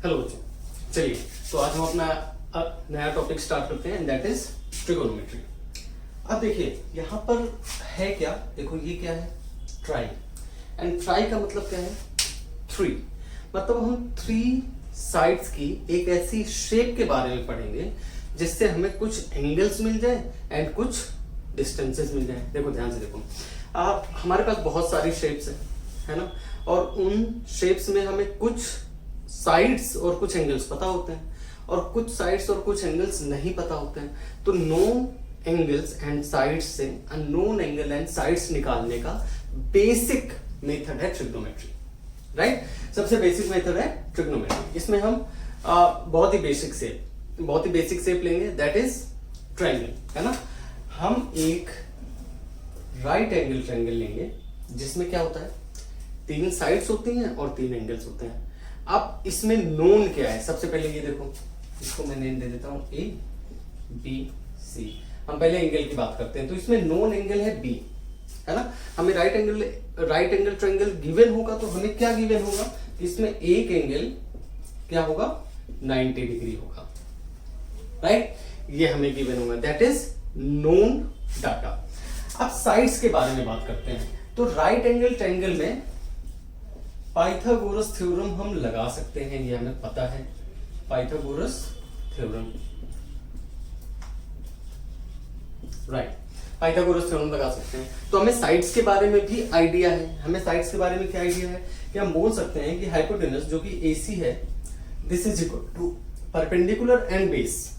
Hello बच्चों, चलिए तो आज हम अपना नया टॉपिक स्टार्ट करते हैं, दैट इज ट्रिगोनोमेट्री। अब देखिए यहाँ पर है क्या, देखो ये क्या है, ट्राई। एंड ट्राई का मतलब क्या है, थ्री। मतलब हम थ्री साइड्स की एक ऐसी शेप के बारे में पढ़ेंगे जिससे हमें कुछ एंगल्स मिल जाए एंड कुछ डिस्टेंसेस मिल जाए। देखो ध्यान से देखो, हमारे पास बहुत सारी शेप्स है ना, और उन शेप्स में हमें कुछ साइड्स और कुछ एंगल्स पता होते हैं और कुछ साइड्स और कुछ एंगल्स नहीं पता होते हैं। तो नोन एंगल्स एंड साइड्स से अननोन एंगल एंड साइड्स निकालने का बेसिक मेथड है ट्रिग्नोमेट्री, राइट। सबसे बेसिक मेथड है ट्रिग्नोमेट्री। इसमें हम बहुत ही बेसिक शेप लेंगे, दैट इज ट्रायंगल, है ना। हम एक राइट एंगल ट्रायंगल लेंगे जिसमें क्या होता है, तीन साइड्स होती हैं और तीन एंगल्स होते हैं। अब इसमें नोन क्या है, सबसे पहले ये देखो, इसको मैं नेम दे देता हूं ए बी सी। हम पहले एंगल की बात करते हैं, तो इसमें नोन एंगल है बी, है ना। हमें राइट एंगल ट्रायंगल गिवन होगा, तो हमें क्या गिवन होगा, इसमें एक एंगल क्या होगा, 90 डिग्री होगा, राइट। ये हमें गिवन होगा, दैट इज नोन डाटा। अब साइड्स के बारे में बात करते हैं, तो राइट एंगल ट्रायंगल में पाइथागोरस थ्योरम हम लगा सकते हैं, ये हमें पता है, Pythagoras theorem, right. Pythagoras theorem लगा सकते हैं। तो हमें साइड्स के बारे में भी आइडिया है। हमें साइड्स के बारे में क्या आइडिया है कि हम बोल सकते हैं कि हाइपोटेनस जो कि AC है, this is equal to perpendicular and base.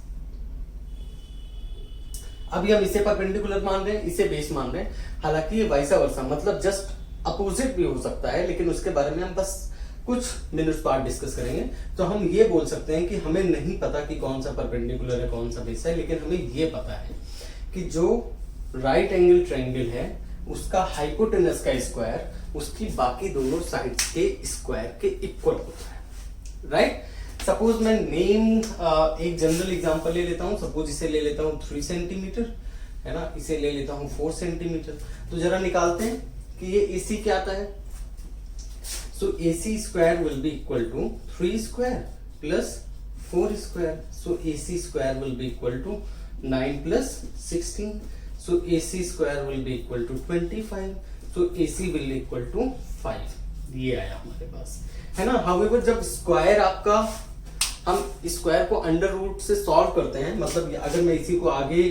अभी हम इसे परपेंडिकुलर मान रहे हैं, इसे बेस मान रहे हैं, हालांकि ये वाइसा वर्सा, मतलब जस्ट अपोजिट भी हो सकता है, लेकिन उसके बारे में हम बस कुछ मिनट्स बाद डिस्कस करेंगे। तो हम ये बोल सकते हैं कि हमें नहीं पता कि कौन सा परपेंडिकुलर है कौन सा बेस है, लेकिन हमें ये पता है कि जो राइट एंगल ट्रायंगल है उसका हाइपोटेनस का स्क्वायर उसकी बाकी दोनों साइड्स के स्क्वायर के इक्वल होता है, राइट। सपोज मैं एक जनरल एग्जांपल ले लेता हूं, सपोज इसे ले लेता हूं 3 सेंटीमीटर, है ना, इसे ले लेता हूं 4 सेंटीमीटर। तो जरा निकालते हैं कि ये AC क्या आता है। So AC square will be equal to 3 square plus 4 square. So AC square will be equal to 9 plus 16। So AC square will be equal to 25। So AC will equal to 5। ये आया हमारे पास, है ना। However जब square आपका, हम square को under root से सॉल्व करते हैं, मतलब अगर मैं इसी को आगे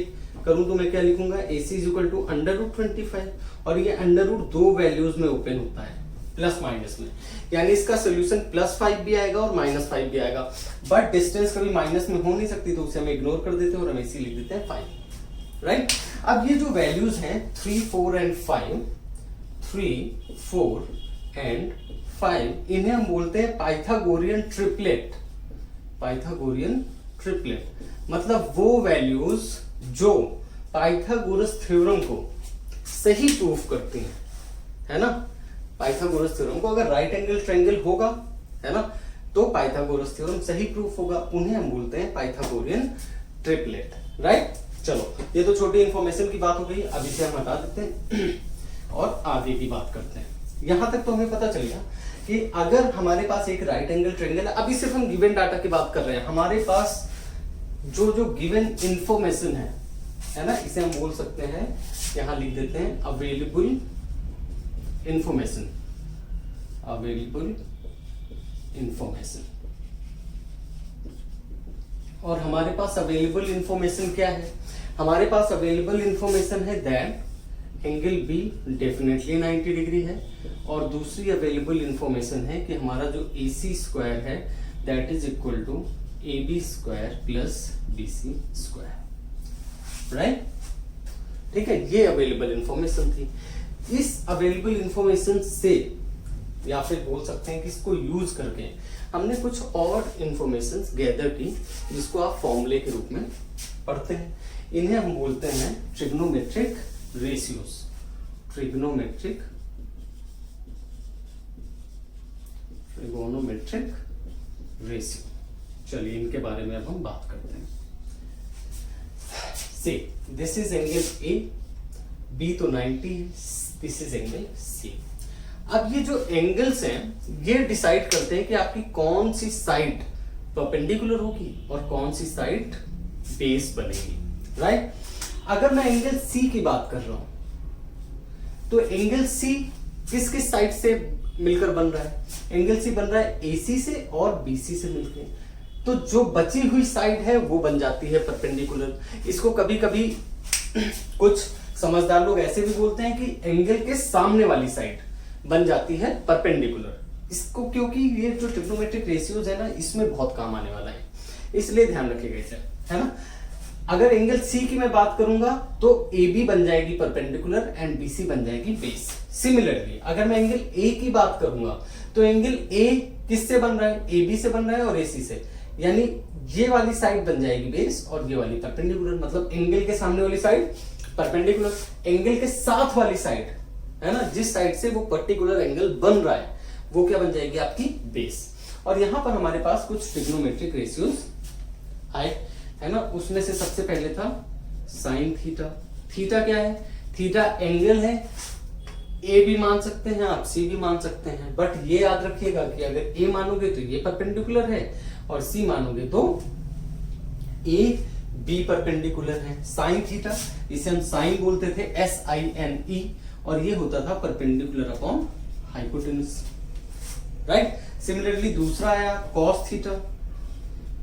करूं तो मैं क्या लिखूंगा, AC is equal to under root 25, और ये अंडर रूट दो वैल्यूज में ओपन होता है, प्लस माइनस में, यानी इसका सोल्यूशन +5 भी आएगा और -5 भी आएगा। बट डिस्टेंस कभी माइनस में हो नहीं सकती, तो उसे हम इग्नोर कर देते हैं और हम AC लिख देते हैं 5, राइट। अब ये जो वैल्यूज हैं 3, 4 एंड 5, 3, 4 एंड 5, इन्हें हम बोलते हैं पाइथागोरियन ट्रिपलेट। पाइथागोरियन ट्रिपलेट मतलब वो वैल्यूज जो पाइथागोरस थ्योरम को सही प्रूफ करती हैं, है ना। पाइथागोरस थ्योरम को अगर राइट एंगल ट्रायंगल होगा, है ना, तो पाइथागोरस थ्योरम सही प्रूफ होगा, उन्हें हम बोलते हैं पाइथागोरियन ट्रिपलेट, राइट। चलो, ये तो छोटी इंफॉर्मेशन की बात हो गई, अब इसे हम हटा देते हैं और आगे की बात करते हैं। यहां तक तो हमें पता चल गया कि अगर हमारे पास एक राइट एंगल ट्रायंगल है, अभी सिर्फ हम गिवन डाटा की बात कर रहे हैं, हमारे पास जो गिवन इंफॉर्मेशन है ना, इसे हम बोल सकते हैं, यहां लिख देते हैं अवेलेबल इंफॉर्मेशन, अवेलेबल इंफॉर्मेशन। और हमारे पास अवेलेबल इंफॉर्मेशन क्या है, हमारे पास अवेलेबल इंफॉर्मेशन है that angle be definitely 90 degree है, और दूसरी अवेलेबल इंफॉर्मेशन है कि हमारा जो AC स्क्वायर है that is equal to AB square plus BC square, right. ठीक है, ये अवेलेबल इंफॉर्मेशन थी। इस अवेलेबल इंफॉर्मेशन से, या फिर बोल सकते हैं कि इसको यूज करके हमने कुछ और इंफॉर्मेशन गैदर की, जिसको आप फॉर्मूले के रूप में पढ़ते हैं। इन्हें हम बोलते हैं ट्रिग्नोमेट्रिक रेशियोज, ट्रिग्नोमेट्रिक रेशियो। चलिए इनके बारे में अब हम बात करते हैं। See this is angle A, B तो 90, दिस इज एंगल C। अब ये जो एंगल्स हैं ये डिसाइड करते हैं कि आपकी कौन सी साइड परपेंडिकुलर होगी और कौन सी साइड बेस बनेगी, राइट। अगर मैं एंगल सी की बात कर रहा हूं तो एंगल सी किस किस साइड से मिलकर बन रहा है? एंगल सी बन रहा है एसी से और बीसी से मिलकर, तो जो बची हुई साइड है वो बन जाती है परपेंडिकुलर। इसको कभी कभी कुछ समझदार लोग ऐसे भी बोलते हैं कि एंगल के सामने वाली साइड बन जाती है परपेंडिकुलर। इसको क्योंकि ये जो ट्रिग्नोमेट्रिक रेशियोज है ना, इसमें बहुत काम आने वाला है, इसलिए ध्यान रखिएगा इसे, है ना। अगर एंगल सी की मैं बात करूंगा तो ए बी बन जाएगी परपेंडिकुलर एंड बी सी बन जाएगी बेस। सिमिलरली अगर मैं एंगल ए की बात करूंगा तो एंगल ए किससे बन रहा है? ए बी से बन रहा है और ए सी से, यानी ये वाली साइड बन जाएगी बेस और ये वाली परपेंडिकुलर। मतलब एंगल के सामने वाली साइड परपेंडिकुलर, एंगल के साथ वाली साइड, है ना, जिस साइड से वो पर्टिकुलर एंगल बन रहा है वो क्या बन जाएगी? आपकी बेस। और यहां पर हमारे पास कुछ ट्रिग्नोमेट्रिक रेशियोज आए, है ना। उसमें से सबसे पहले था साइन थीटा। थीटा क्या है? थीटा एंगल है, ए भी मान सकते हैं आप, सी भी मान सकते हैं, बट ये याद रखिएगा कि अगर ए मानोगे तो ये परपेंडिकुलर है और सी मानोगे तो ए बी परपेंडिकुलर है। साइन थीटा, इसे हम साइन बोलते थे, SINE, और ये होता था perpendicular upon hypotenuse, right. Similarly दूसरा आया कॉस थीटा।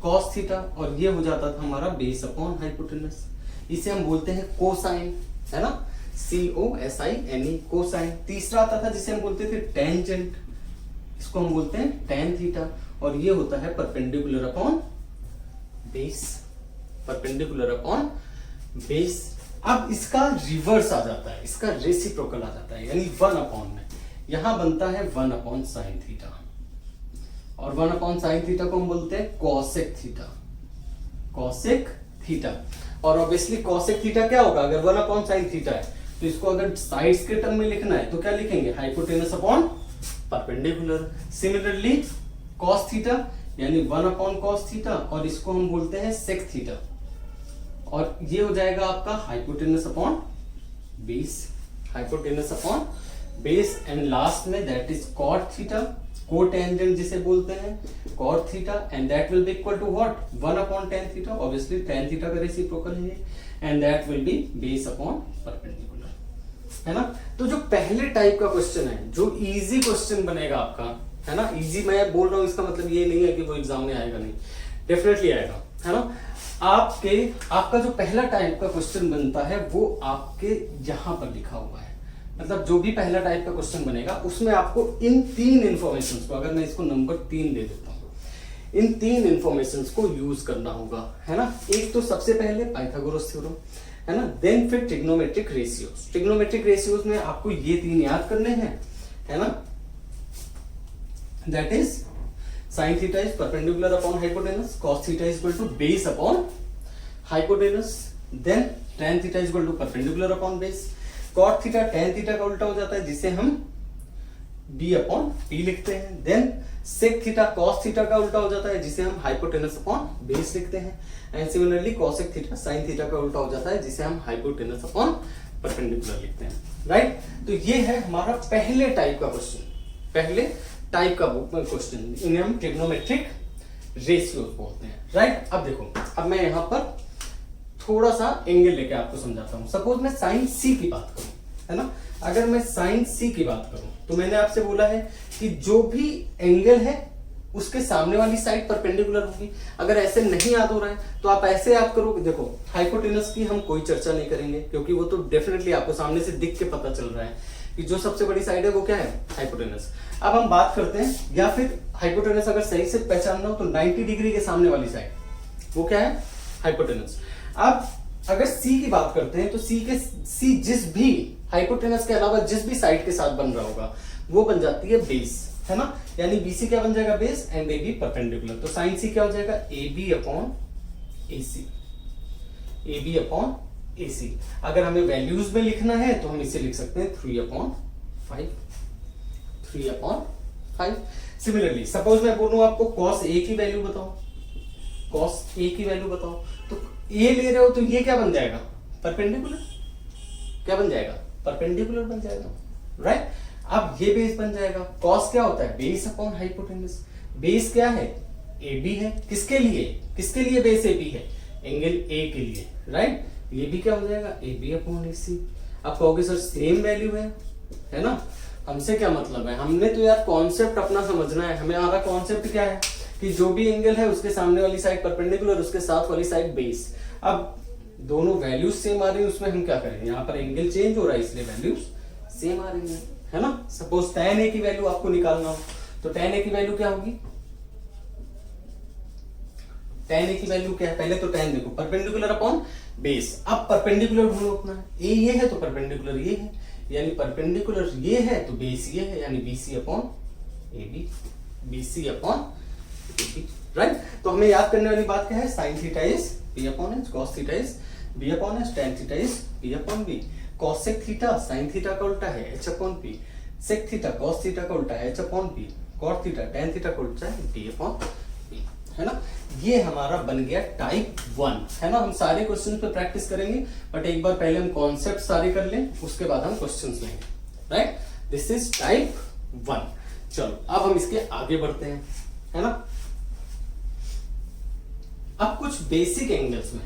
कॉस थीटा, और ये हो जाता था हमारा बेस अपॉन हाइपोटेनस। इसे हम बोलते हैं कोसाइन, है ना, COSINE, कोसाइन। तीसरा आता था जिसे हम बोलते थे टेंजेंट, इसको हम बोलते हैं टेन थीटा, और ये होता है perpendicular upon base, perpendicular upon base. अब इसका रिवर्स आ जाता है, इसका रेसिप्रोकल आ जाता है, यानी 1 अपॉन में यहां बनता है 1 अपॉन साइन थीटा, और 1 अपॉन साइन थीटा को हम बोलते हैं कॉसेक थीटा, कॉसेक थीटा। और ऑब्वियसली कॉसेक थीटा क्या होगा? अगर 1 अपॉन साइन थीटा है तो इसको अगर साइड्स के टर्म में लिखना है तो क्या लिखेंगे? Hypotenuse upon perpendicular. Similarly cos theta यानी 1 अपॉन कॉस थीटा, और इसको हम बोलते हैं सेक थीटा, और ये हो जाएगा आपका hypotenuse upon base, hypotenuse upon base. And last में that is cot theta, cotangent जिसे बोलते हैं, cot theta, and that will be equal to what? 1 upon tan theta, obviously tan theta का रेसिप्रोकल है, and that will be base upon perpendicular, है ना। तो जो पहले टाइप का क्वेश्चन है, जो इजी क्वेश्चन बनेगा आपका, है ना, इजी मैं बोल रहा हूं इसका मतलब ये नहीं है कि वो एग्जाम में आएगा नहीं, डेफिनेटली आएगा, है ना। आपका जो पहला टाइप का क्वेश्चन बनता है वो आपके यहां पर लिखा हुआ है। मतलब जो भी पहला टाइप का क्वेश्चन बनेगा उसमें आपको इन 3 इंफॉर्मेशन को, अगर मैं इसको नंबर 3 दे देता हूं, इन 3 इंफॉर्मेशन को यूज करना होगा, है ना। एक तो सबसे पहले पाइथागोरस थ्योरम, है ना, देन फिर ट्रिग्नोमेट्रिक रेशियोज। ट्रिग्नोमेट्रिक रेशियोज में आपको ये 3 याद करने हैं, है ना। That is sin theta is perpendicular upon hypotenuse, cos theta is equal to base upon hypotenuse, then tan theta is equal to perpendicular upon base, cot theta tan theta का उल्टा हो जाता है जिसे हम b upon t लिखते हैं, then sec theta cos theta का उल्टा हो जाता है जिसे हम hypotenuse upon base लिखते हैं, and similarly cosec theta sin theta का उल्टा हो जाता है जिसे हम hypotenuse upon perpendicular लिखते हैं, राइट। तो ये है हमारा पहले टाइप का क्वेश्चन, पहले टाइप का क्वेश्चन, इन्हें हम ट्रिग्नोमेट्रिक रेशियोज बोलते हैं, राइट। अब देखो, अब मैं यहां पर थोड़ा सा एंगल लेके आपको समझाता हूं। सपोज मैं साइन सी की बात करूं, है ना, अगर मैं साइन सी की बात करूं तो मैंने आपसे बोला है कि जो भी एंगल है उसके सामने वाली साइड परपेंडिकुलर होगी। अगर ऐसे नहीं याद हो रहा है तो आप ऐसे याद करोगे। देखो हाइपोटेनस की हम कोई चर्चा नहीं करेंगे क्योंकि वो तो डेफिनेटली आपको सामने से दिख के पता चल रहा है कि जो सबसे बड़ी साइड है वो क्या है? हाइपोटेनस। अब हम बात करते हैं, या फिर हाइपोटेनस अगर सही से पहचानना हो तो 90 डिग्री के सामने वाली साइड वो क्या है? हाइपोटेनस। अब अगर सी की बात करते हैं तो सी जिस भी हाइपोटेनस के अलावा जिस भी साइड के साथ बन रहा होगा वो बन जाती है बेस, है ना। यानी बीसी क्या बन जाएगा? Base, and A B perpendicular. तो साइन सी क्या हो जाएगा? A B upon A C, A B upon A C. अगर हमें वैल्यूज में लिखना है तो हम इसे लिख सकते हैं 3/5, 3/5। सिमिलरली सपोज मैं बोलूं आपको कॉस ए की वैल्यू बताओ, कॉस ए की वैल्यू बताओ, तो ए ले रहे हो तो ये क्या बन जाएगा? परपेंडिकुलर। क्या बन जाएगा? परपेंडिकुलर बन जाएगा, राइट। अब ये बेस बन जाएगा। कॉस क्या होता है? Base upon hypotenuse. बेस क्या है? ए बी है, किसके लिए बेस ए बी है, एंगल ए के लिए, राइट। ये भी क्या हो जाएगा, ए बी अपॉन ए सी। आप कहोगे सर सेम वैल्यू है ना, हमसे क्या मतलब है, हमने तो यार कॉन्सेप्ट अपना समझना है। हमारा कॉन्सेप्ट क्या है कि जो भी एंगल है उसके सामने वाली साइड परपेंडिकुलर, उसके साथ वाली साइड बेस। अब दोनों वैल्यूज सेम आ रही है, उसमें हम क्या करेंगे, यहाँ पर एंगल चेंज हो रहा है इसलिए वैल्यूज सेम आ रही है ना। सपोज tan a की वैल्यू आपको निकालना हो तो tan a की वैल्यू क्या होगी, tan a की वैल्यू क्या है, पहले तो tan देखो, परपेंडिकुलर अपॉन बेस। अब परपेंडिकुलर ढूंढो अपना, ए ये है तो परपेंडिकुलर ये है, यानी परपेंडिकुलर ये है तो बेस ये है, यानी BC upon AB, BC upon AB, right. तो हमें याद करने वाली बात क्या है, sine theta is P upon H, cos theta is B upon H, tan theta is P upon B। Cosec theta sine theta का उल्टा है H upon P, sec theta cos theta का उल्टा है H upon P, cot theta tan theta का उल्टा है D upon P, है ना। ये हमारा बन गया टाइप 1, है ना। हम सारे क्वेश्चन पे प्रैक्टिस करेंगे, बट एक बार पहले हम कॉन्सेप्ट सारे कर लें, उसके बाद हम क्वेश्चंस लेंगे, राइट। This is type 1। चलो अब हम इसके आगे बढ़ते हैं, है ना। अब कुछ बेसिक एंगल्स में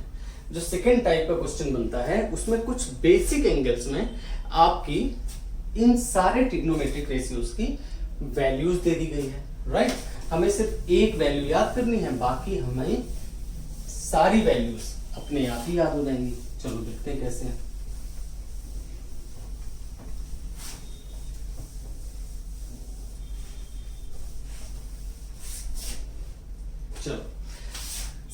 जो सेकेंड टाइप का क्वेश्चन बनता है, उसमें कुछ बेसिक एंगल्स में आपकी इन सारे ट्रिग्नोमेट्रिक रेशियोज की वैल्यूज दे दी गई है, राइट। हमें सिर्फ एक वैल्यू याद करनी है, बाकी हमें सारी वैल्यूज अपने आप ही याद हो जाएंगी। चलो देखते हैं कैसे है। चलो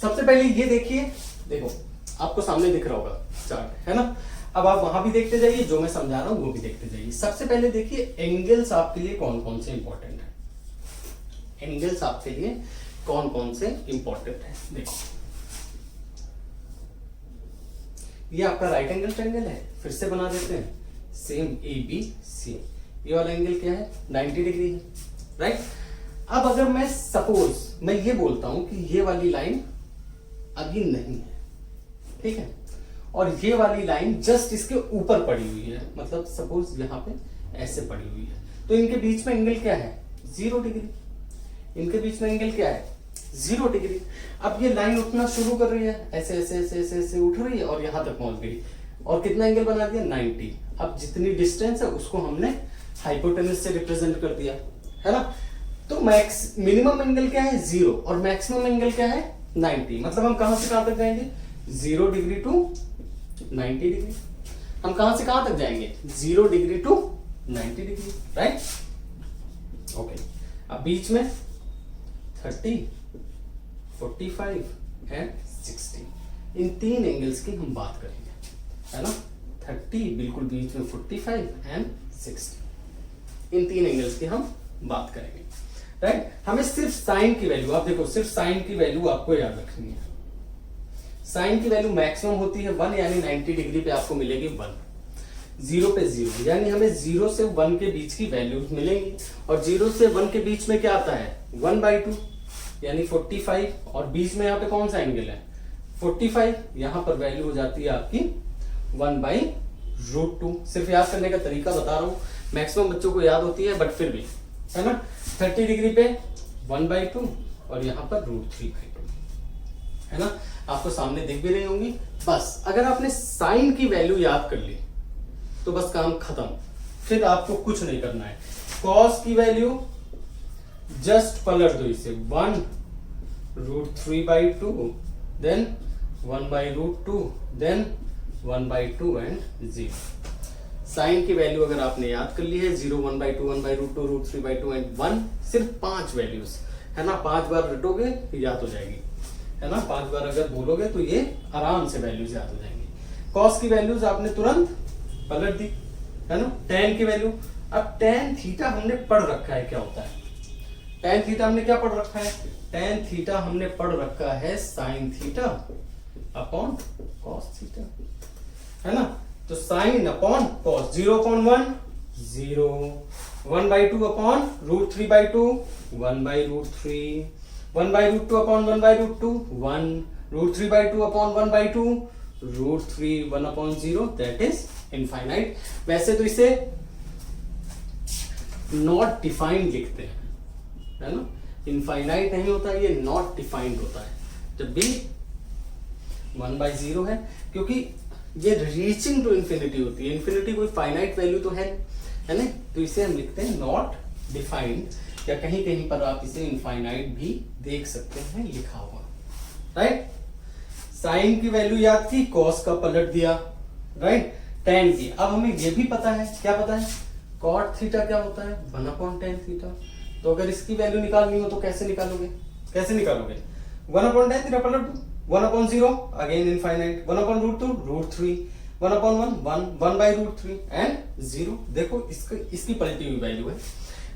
सबसे पहले ये देखिए, देखो आपको सामने दिख रहा होगा चार्ट, है ना। अब आप वहां भी देखते जाइए, जो मैं समझा रहा हूं वो भी देखते जाइए। सबसे पहले देखिए एंगल्स आपके लिए कौन कौन से इंपॉर्टेंट है, एंगल्स आपके लिए कौन कौन से इंपॉर्टेंट है। देखो ये आपका राइट एंगल ट्रायंगल है, फिर से बना देते हैं, सेम ABC। ये वाला एंगल क्या है, 90 डिग्री है, राइट। अब अगर मैं सपोज मैं ये बोलता हूं कि ये वाली लाइन अभी नहीं है, ठीक है, और ये वाली लाइन जस्ट इसके ऊपर पड़ी हुई है, मतलब सपोज यहां पे ऐसे पड़ी हुई है, तो इनके बीच में एंगल क्या है, 0 डिग्री। इनके बीच में एंगल क्या है, 0 डिग्री। अब ये लाइन उठना शुरू कर रही है, ऐसे ऐसे ऐसे ऐसे ऐसे उठ रही है और यहां तक पहुंच गई, और कितना एंगल बना दिया, 90। अब जितनी डिस्टेंस है उसको हमने हाइपोटेनस से रिप्रेजेंट कर दिया, है ना। तो मिनिमम एंगल क्या है, 0, और मैक्सिमम एंगल क्या है, 90। मतलब हम कहां से कहां तक जाएंगे, 0 डिग्री टू 90 डिग्री। हम कहां से कहां तक जाएंगे, 0 degree to 90 degree, right. Okay, अब बीच में 30, 45 एंड 60, इन तीन एंगल्स की हम बात करेंगे, है ना। 30 बिल्कुल बीच में, 45 एंड 60, इन तीन एंगल्स की हम बात करेंगे, राइट। हमें सिर्फ साइन की वैल्यू, आप देखो सिर्फ साइन की वैल्यू आपको याद रखनी है। साइन की वैल्यू मैक्सिमम होती है 1, यानी 90 डिग्री पे आपको मिलेगी 1, 0 पे 0, यानी हमें 0 से 1 के बीच की वैल्यूज मिलेंगी, और 0 से 1 के बीच में क्या आता है, 1/2, यानी 45, और बीच में यहाँ पे कौन सा एंगल है, 45, यहां पर वैल्यू हो जाती है आपकी 1/√2। सिर्फ याद करने का तरीका बता रहा हूं, मैक्सिमम बच्चों को याद होती है, बट फिर भी, है ना। 30 डिग्री पे 1/2 और यहां पर √3/2, है ना। आपको सामने दिख भी रही होंगी। बस अगर आपने साइन की वैल्यू याद कर ली तो बस काम खत्म, फिर आपको कुछ नहीं करना है। कॉस की वैल्यू जस्ट पलट दो इसे, 1√3/2, देन 1/√2, देन 1/2 एंड 0। साइन की वैल्यू अगर आपने याद कर ली है, 0, 1/2, 1/√2, √3/2 एंड 1, सिर्फ 5 वैल्यूज, है ना। 5 बार रटोगे याद हो जाएगी, है ना। 5 बार अगर बोलोगे तो ये आराम से वैल्यूज याद हो जाएंगी। कॉस की वैल्यूज आपने तुरंत पलट दी, है ना। tan की वैल्यू, अब tan थीटा हमने पढ़ रखा है, क्या होता है tan थीटा, हमने क्या पढ़ रखा है, tan थीटा हमने पढ़ रखा है sin theta upon cos theta, है ना। तो sin upon cos, 0/1 0, 1/2 upon √3/2 1/√3, 1/√2 upon 1/√2 1, √3/2 upon 1/2 √3, 1/0, that is infinite. वैसे तो इसे नॉट डिफाइंड लिखते हैं, है ना। इनफाइनाइट नहीं होता, ये नॉट डिफाइंड होता है जब भी 1/0 है, क्योंकि ये रीचिंग टू इन्फिनिटी होती है। इन्फिनिटी कोई फाइनाइट वैल्यू तो है ना, तो इसे हम लिखते हैं नॉट डिफाइंड, या कहीं कहीं पर आप इसे इनफाइनाइट भी देख सकते हैं लिखा हुआ, राइट। साइन की वैल्यू याद की, कॉस का पलट दिया, राइट। टेन की, अब हमें ये भी पता है, क्या पता है, कॉट थीटा क्या होता है, 1/tan थीटा। तो अगर इसकी वैल्यू निकालनी हो तो कैसे निकालोगे, 1/tan थीटा पलट 1/0 अगेन इनफाइनाइट, 1/√2 √3, 1/1 1/√3 एंड 0। देखो इसकी पलटी हुई वैल्यू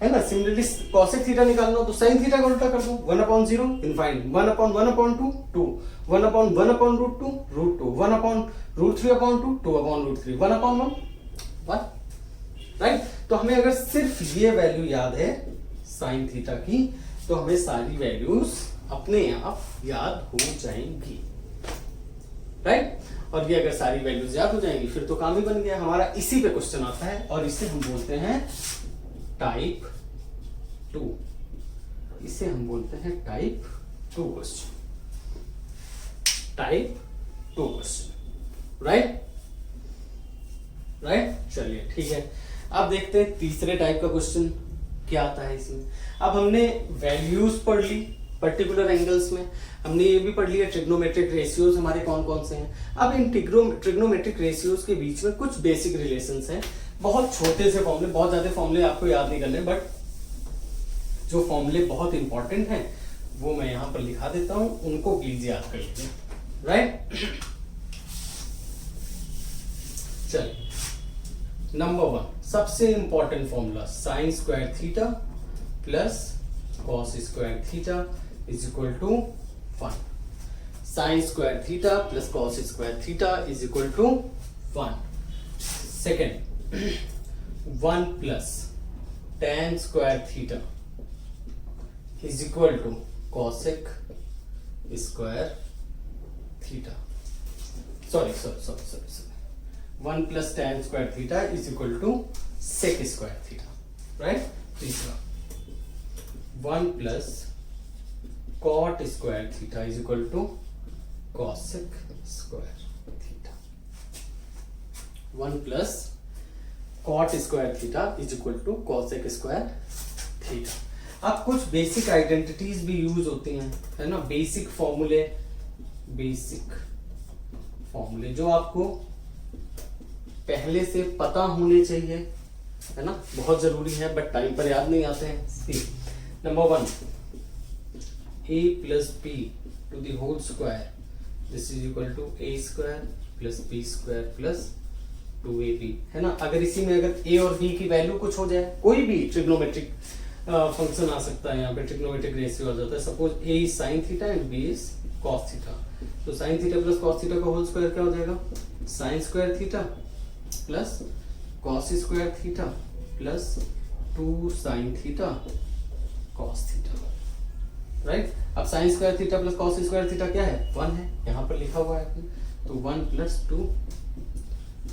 है ना। सिमिलरली cosec थीटा निकालना हो तो sin थीटा का उल्टा कर दो, 1/0 इनफाइनाइट, 1/1/2 2, 1/1/√2 √2, 1/√3/2 2/√3, 1/1 1, राइट। तो हमें अगर सिर्फ ये वैल्यू याद है sin थीटा की, तो हमें सारी वैल्यूज अपने आप याद हो जाएंगी, राइट। और ये अगर सारी वैल्यूज याद हो जाएंगी फिर तो काम ही बन गया हमारा। इसी पे क्वेश्चन आता है और इसे हम बोलते हैं टाइप 2, इसे हम बोलते हैं type 2 question, type 2 question, right. चलिए ठीक है, अब देखते हैं तीसरे टाइप का क्वेश्चन क्या आता है इसमें। अब हमने वैल्यूज पढ़ ली पर्टिकुलर एंगल्स में, हमने ये भी पढ़ लिया ट्रिग्नोमेट्रिक रेशियोज हमारे कौन कौन से हैं। अब इन ट्रिग्नोमेट्रिक रेशियोज के बीच में कुछ बेसिक रिलेशंस हैं, बहुत छोटे से फॉर्मूले, बहुत ज्यादा फॉर्मूले आपको याद नहीं करने, बट जो फॉर्मूले बहुत इंपॉर्टेंट हैं वो मैं यहां पर लिखा देता हूं, उनको प्लीज याद कर लीजिए, राइट। चलिए, नंबर 1 सबसे important formula, sine square theta plus cos square theta is equal to 1। Sine square theta plus cos square theta is equal to 1। Second, 1 plus tan square theta is equal to cosec square theta, sorry 1 plus tan square theta is equal to sec square theta, right. तीसरा, 1 plus cot square theta is equal to cosec square theta, 1 plus cot square theta is equal to cosec square theta. अब कुछ basic identities भी use होती हैं, है ना, basic फॉर्मूले जो आपको पहले से पता होने चाहिए, है ना, बहुत जरूरी है, बट टाइम पर याद नहीं आते हैं। Number 1, a plus b to the whole square, this is equal to a square plus b square plus 2ab, है ना। अगर इसी में अगर a और b की वैल्यू कुछ हो जाए, कोई भी ट्रिग्नोमेट्रिक फंक्शन आ सकता है, यहाँ पे ट्रिग्नोमेट्रिक रेशियो आ जाता है। Suppose a is sine theta and b is cos theta, तो sine theta plus cos theta का होल स्क्वायर क्या हो जाएगा, sine square theta plus cos square theta plus 2 sine theta cos theta, right. अब sine square theta plus cos square theta क्या है, 1 है, यहाँ पर लिखा हुआ है, तो 1 plus 2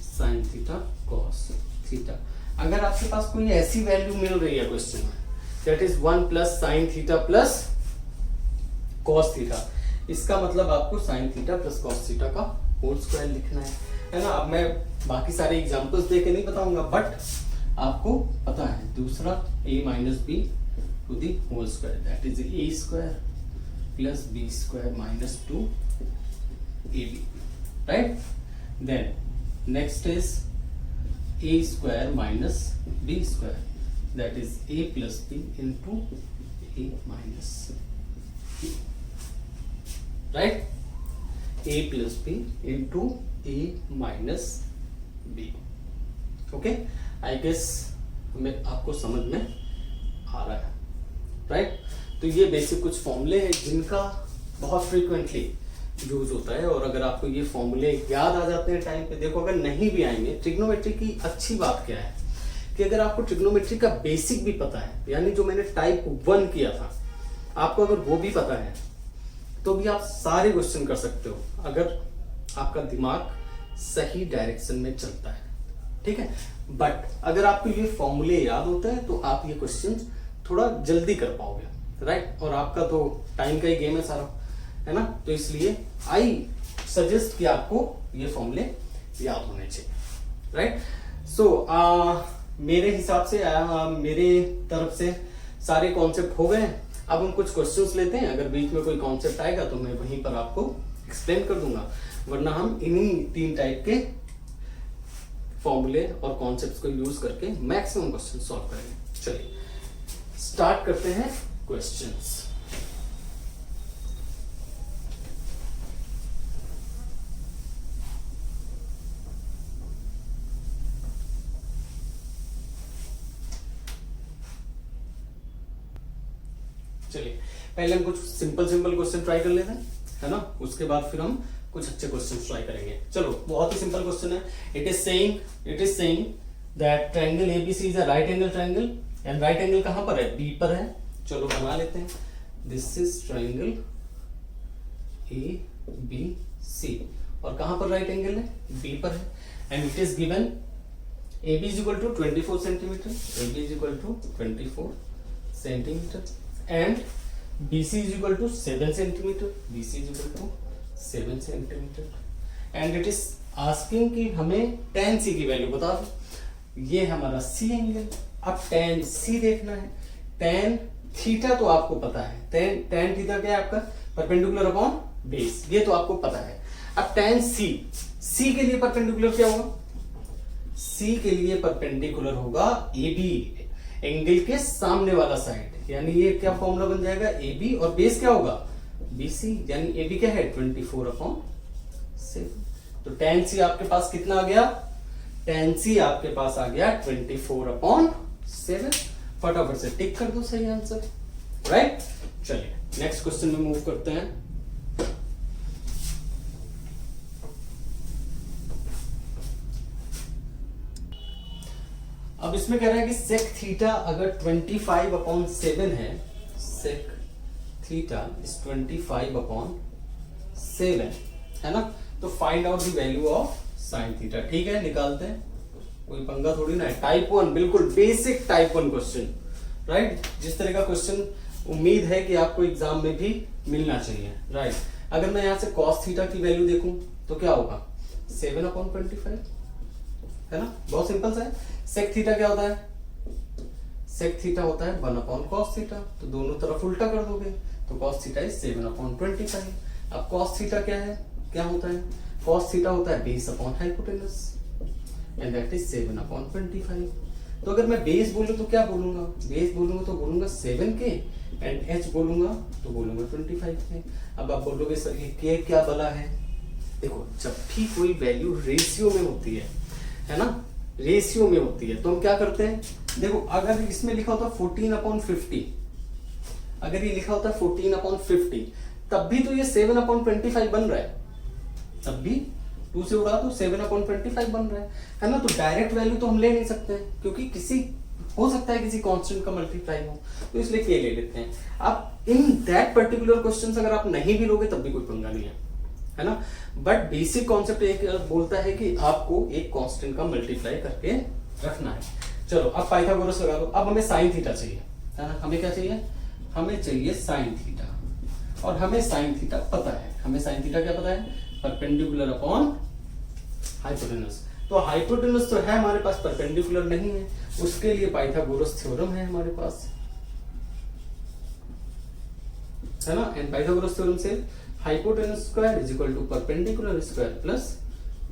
sine theta cos theta. अगर आपके पास कोई ऐसी वैल्यू मिल रही है क्वेश्चन में, that is 1 plus sign theta plus cos theta, इसका मतलब आपको sign theta plus cos theta का होल स्क्वायर लिखना है ना। अब मैं बाकी सारे एग्जांपल्स देके नहीं बताऊंगा, बट आपको पता है। दूसरा, a minus B to the whole square, that is a square plus b square minus 2ab, right. Then next is a square minus b square, that is a plus b into a minus b, right. a plus b into a minus b, okay. I guess हमें आपको समझ में आ रहा है, right. तो ये basic कुछ फॉर्मूले हैं जिनका बहुत फ्रीक्वेंटली यूज होता है, और अगर आपको ये फॉर्मूले याद आ जाते हैं टाइम पे, देखो अगर नहीं भी आएंगे, ट्रिग्नोमेट्री की अच्छी बात क्या है कि अगर आपको ट्रिग्नोमेट्री का बेसिक भी पता है, यानी जो मैंने टाइप 1 किया था, आपको अगर वो भी पता है तो भी आप सारे क्वेश्चन कर सकते हो, अगर आपका दिमाग सही डायरेक्शन में चलता है, ठीक है। बट अगर आपको ये फॉर्मूले याद होता है तो आप ये क्वेश्चन थोड़ा जल्दी कर पाओगे, राइट। और आपका तो टाइम का ही गेम है सारा, है ना, तो इसलिए आई सजेस्ट कि आपको ये फॉर्मूले याद होने चाहिए, राइट। सो मेरे हिसाब से मेरे तरफ से सारे कॉन्सेप्ट हो गए हैं। अब हम कुछ क्वेश्चंस लेते हैं, अगर बीच में कोई कॉन्सेप्ट आएगा तो मैं वहीं पर आपको एक्सप्लेन कर दूंगा, वरना हम इन्हीं 3 टाइप के फॉर्मूले और कॉन्सेप्ट्स को यूज करके मैक्सिमम क्वेश्चन सॉल्व करेंगे। चलिए स्टार्ट करते हैं क्वेश्चंस। चलिए पहले हम कुछ सिंपल क्वेश्चन ट्राई कर लेते हैं, है ना, उसके बाद फिर हम कुछ अच्छे क्वेश्चन ट्राई करेंगे। चलो बहुत ही सिंपल क्वेश्चन है। It is saying that triangle ABC is a right angle triangle, and right angle कहां पर है? बी पर है। चलो बना लेते हैं। This is triangle A B C, और कहां पर राइट एंगल है? बी पर है। And it is given AB is equal to 24 centimeter, AB is equal to 24 centimeter, and BC is equal to 7 centimeter, BC is equal to 7 centimeter, and it is asking कि हमें tan C की value बता दो। ये हमारा C angle. अब tan C देखना है। tan थीटा तो आपको पता है, tan थीटा क्या है आपका? परपेंडिकुलर अपॉन बेस, ये तो आपको पता है। अब tan C के लिए परपेंडिकुलर क्या होगा? C के लिए परपेंडिकुलर होगा AB, एंगल के सामने वाला साइड, यानी ये क्या फॉर्मूला बन जाएगा? AB, और बेस क्या होगा? BC, यानी AB क्या है? 24/7। तो tan C आपके पास कितना आ गया? tan C आपके पास आ गया 24/7। फटाफट से टिक कर दो सही आंसर, राइट। चलिए नेक्स्ट क्वेश्चन में मूव करते हैं। अब इसमें कह रहा है कि सेक थीटा अगर 25/7 है, सेक थीटा इज 25/7, है ना, तो find out the value of sine theta. ठीक है, निकालते हैं, कोई पंगा थोड़ी ना है। टाइप 1, बिल्कुल बेसिक टाइप 1 क्वेश्चन, राइट। जिस तरह का क्वेश्चन उम्मीद है कि आपको एग्जाम में भी मिलना चाहिए, राइट। अगर मैं यहां से कॉस थीटा की वैल्यू देखूं तो क्या होगा? 7/25, है ना, बहुत सिंपल सा है। सेक थीटा क्या होता है? सेक थीटा होता है 1/cos थीटा, तो दोनों तरफ उल्टा कर दोगे तो cos थीटा इज 7/25। अब cos थीटा क्या है? क्या होता है? cos थीटा होता है base upon hypotenuse, and that is 7/25। तो अगर मैं बेस बोलूं तो क्या बोलूंगा? बेस बोलूंगा तो बोलूंगा 7 के, एंड h बोलूंगा तो बोलूंगा 25 के। अब आप बोलोगे सर ये k क्या बला है? देखो जब भी कोई वैल्यू रेशियो में होती है ना, रेशियो में होती है, तो हम क्या करते हैं? देखो अगर इसमें लिखा होता 14/50, अगर ये लिखा होता 14/50, तब भी तो ये 7/25 बन रहा है, तब भी 2 से उड़ा तो 7/25 बन रहा है ना। तो डायरेक्ट वैल्यू तो हम ले नहीं सकते हैं, क्योंकि किसी हो सकता है किसी कांस्टेंट का मल्टीप्लाई हो, तो इसलिए के ले लेते हैं। अब इन दैट पर्टिकुलर क्वेश्चन अगर आप नहीं भी लोगे तब भी कोई पंगा नहीं है ना। बट बेसिक कॉन्सेप्ट एक बोलता है कि आपको एक कांस्टेंट का मल्टीप्लाई करके रखना है। चलो अब पाइथागोरस लगा दो। अब हमें साइन थीटा चाहिए, है ना। हमें क्या चाहिए? हमें चाहिए साइन थीटा, और हमें साइन थीटा पता है। हमें साइन थीटा क्या पता है? Perpendicular upon hypotenuse. तो हाइपोटेनस तो है हमारे पास, परपेंडिकुलर नहीं है, उसके लिए पाइथागोरस थ्योरम है हमारे पास, है ना। एंड पाइथागोरस थ्योरम से hypotenuse square is equal to perpendicular square plus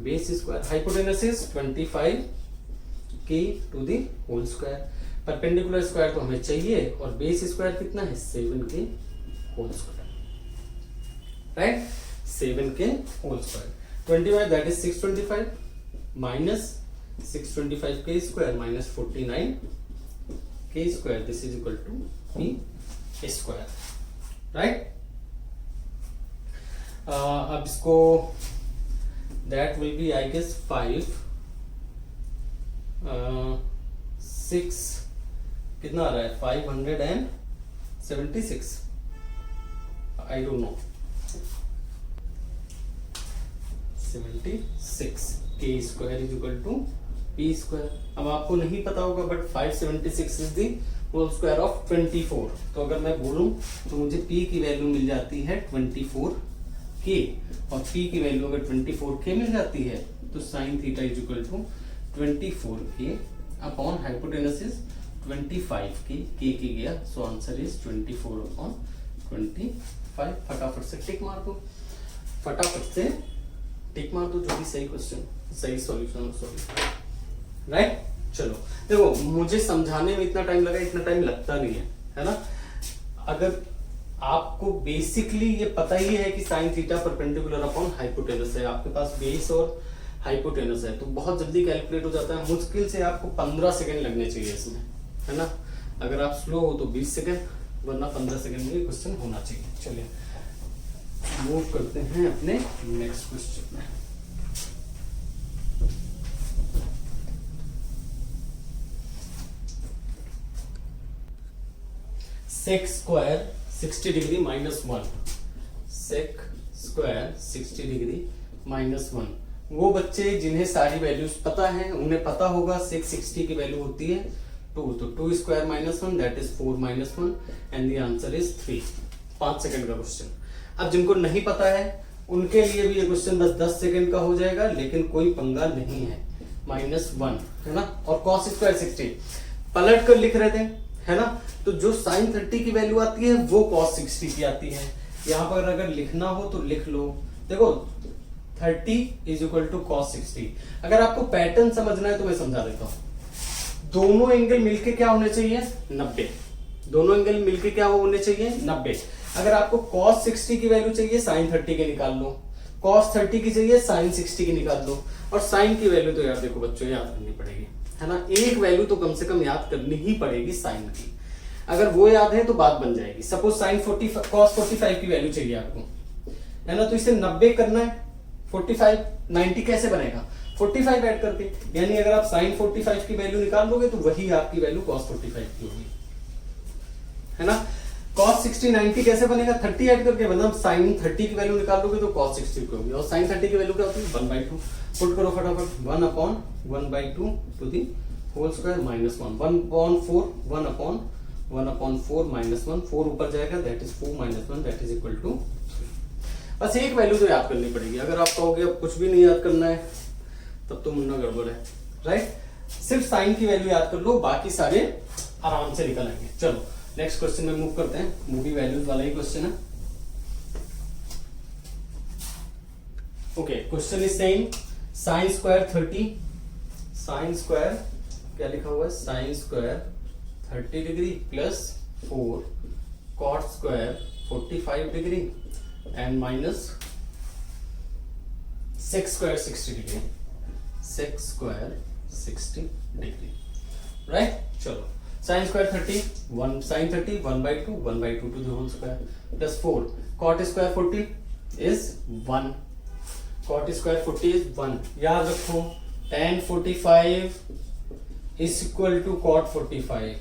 base square. Hypotenuse is 25k to the whole square. Perpendicular square तो हमें चाहिए, और base square कितना है? 7k whole square, right? 7k whole square. 25 that is 625 minus 625k square minus 49k square. This is equal to p square, right? अब इसको that will be I guess 5 6 कितना आ रहा है? 576, I don't know, 76 k square is equal to p square. अब आपको नहीं पता होगा, but 576 is the whole square of 24। तो अगर मैं बोलूं तो मुझे p की वैल्यू मिल जाती है 24k, और p की वैल्यू अगर 24k मिल जाती है तो sine theta is equal to 24k upon hypotenuse is 25k, k की गया, सो आंसर इज 24 अपॉन 25। फटाफट से टिक मार दो, फटाफट से टिक मार दो, जो भी सही क्वेश्चन सही सॉल्यूशन सॉरी राइट। चलो देखो, मुझे समझाने में इतना टाइम लगा, इतना टाइम लगता नहीं है ना। अगर आपको बेसिकली ये पता ही है कि sine theta perpendicular upon hypotenuse है, आपके पास बेस और हाइपोटेनस है, तो बहुत जल्दी कैलकुलेट हो जाता है। मुश्किल से आपको 15 सेकंड लगने चाहिए इसमें, है ना। अगर आप स्लो हो तो 20 सेकंड, वरना 15 सेकंड में क्वेश्चन होना चाहिए। चलिए मूव करते हैं अपने नेक्स्ट क्वेश्चन में। Sec square 60 degree minus 1, sec square 60 degree minus 1। वो बच्चे जिन्हें सारी वैल्यूज पता है उन्हें पता होगा सेक 60 की वैल्यू होती है 2, तो 2 square minus 1 that is 4 minus 1 and the answer is 3। 5 second का क्वेश्चन। अब जिनको नहीं पता है उनके लिए भी ये क्वेश्चन बस 10 सेकंड का हो जाएगा, लेकिन कोई पंगा नहीं है। -1 है ना, और cos स्क्वायर 60 पलट कर लिख रहे थे, है ना। तो जो sin 30 की वैल्यू आती है वो cos 60 की आती है। यहाँ पर अगर लिखना हो तो लिख लो, देखो 30 इज इक्वल टू cos 60। अगर आपको पैटर्न समझना है तो मैं समझा देता हूँ। दोनों एंगल मिलके क्या होने चाहिए 90, दोनों एंगल मिलके क्या होने चाहिए 90। अगर आपको cos 60 की वैल्यू चाहिए sin 30 के निकाल लो, cos 30 की चाहिए sin 60 की निकाल लो, और sin की वैल्यू तो यार देखो बच्चों याद करनी पड़ेगी, है ना। एक वैल्यू तो कम से कम याद करनी ही पड़ेगी sin की। अगर वो याद है तो बात बन जाएगी। सपोज sin 45 cos 45 की वैल्यू चाहिए आपको, है ना, तो इसे 90 करना है, 45 90 कैसे बनेगा 45 ऐड करके, यानी अगर आप sin 45 की वैल्यू निकाल लोगे तो वही आपकी वैल्यू cos 45 की होगी, है ना। cos 60 90 कैसे बनेगा 30 ऐड करके, मतलब sin 30 की वैल्यू निकाल लोगे तो cos 60 की होगी, और sin 30 की वैल्यू क्या होती है 1/2। पुट करो फटाफट, 1 अपॉन 1/2 to the whole square minus 1, 1/4 1 अपॉन 4 माइनस 1, 4 ऊपर जाएगा that is 4 minus 1 that is equal to 3। बस एक वैल्यू तो याद करनी पड़ेगी। अगर आप कहोगे अब कुछ भी नहीं याद करना है तब तो मुन्ना गड़बड़ है, राइट। सिर्फ साइन की वैल्यू याद कर लो, बाकी सारे आराम से निकल आएंगे। चलो नेक्स्ट क्वेश्चन में मूव करते हैं। मूवी वैल्यूज वाला ही क्वेश्चन है। Okay, question is saying sine square 30, sine square क्या लिखा हुआ है sine square 30 degree plus 4 cot square 45 degree and minus sec square 60 degree, sec square 60 degree, right. चलो sine square 30 1 sine 30 1/2 to the whole square plus 4 cot square 40 is 1, cot square 40 is 1। याद रखो tan 45 is equal to cot 45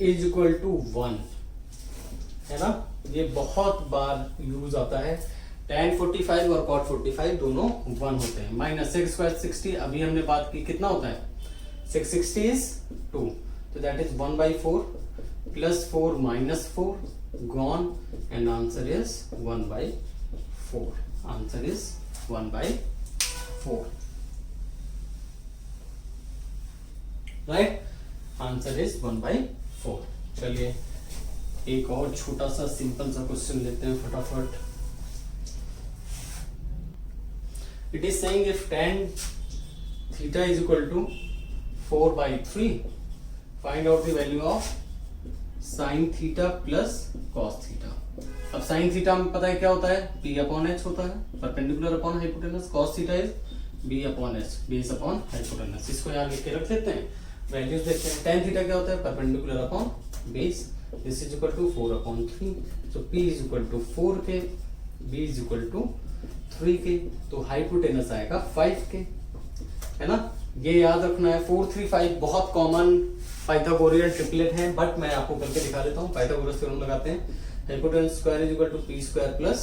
is equal to 1, है ना। ये बहुत बार use आता है। tan 45 और cot 45 दोनों 1 होते हैं। माइनस सेक स्क्वायर 60 अभी हमने बात की कितना होता है सेक 60 इज 2, तो that is 1/4 plus 4 minus 4 gone and answer is 1/4, answer is 1/4, right, answer is 1/4। चलिए एक और छोटा सा सिंपल सा क्वेश्चन लेते हैं फटाफट। It is saying if tan theta is equal to 4/3, find out the value of sin theta plus cos theta। अब sin theta में पता है क्या होता है p upon h होता है, perpendicular upon hypotenuse. cos theta is b upon h, base upon hypotenuse. इसको यहाँ लिख के रख लेते हैं, वैल्यूज देखते हैं। tan theta क्या होता है perpendicular upon base, this is equal to 4/3, so p is equal to 4k, b is equal to 3k, तो हाइपोटेनस आएगा 5k, है ना। ये याद रखना है। 4 3 5 बहुत कॉमन पाइथागोरियन ट्रिपलेट है, बट मैं आपको करके दिखा देता हूँ। पाइथागोरस थ्योरम लगाते हैं। Hypotenuse square is equal to p square plus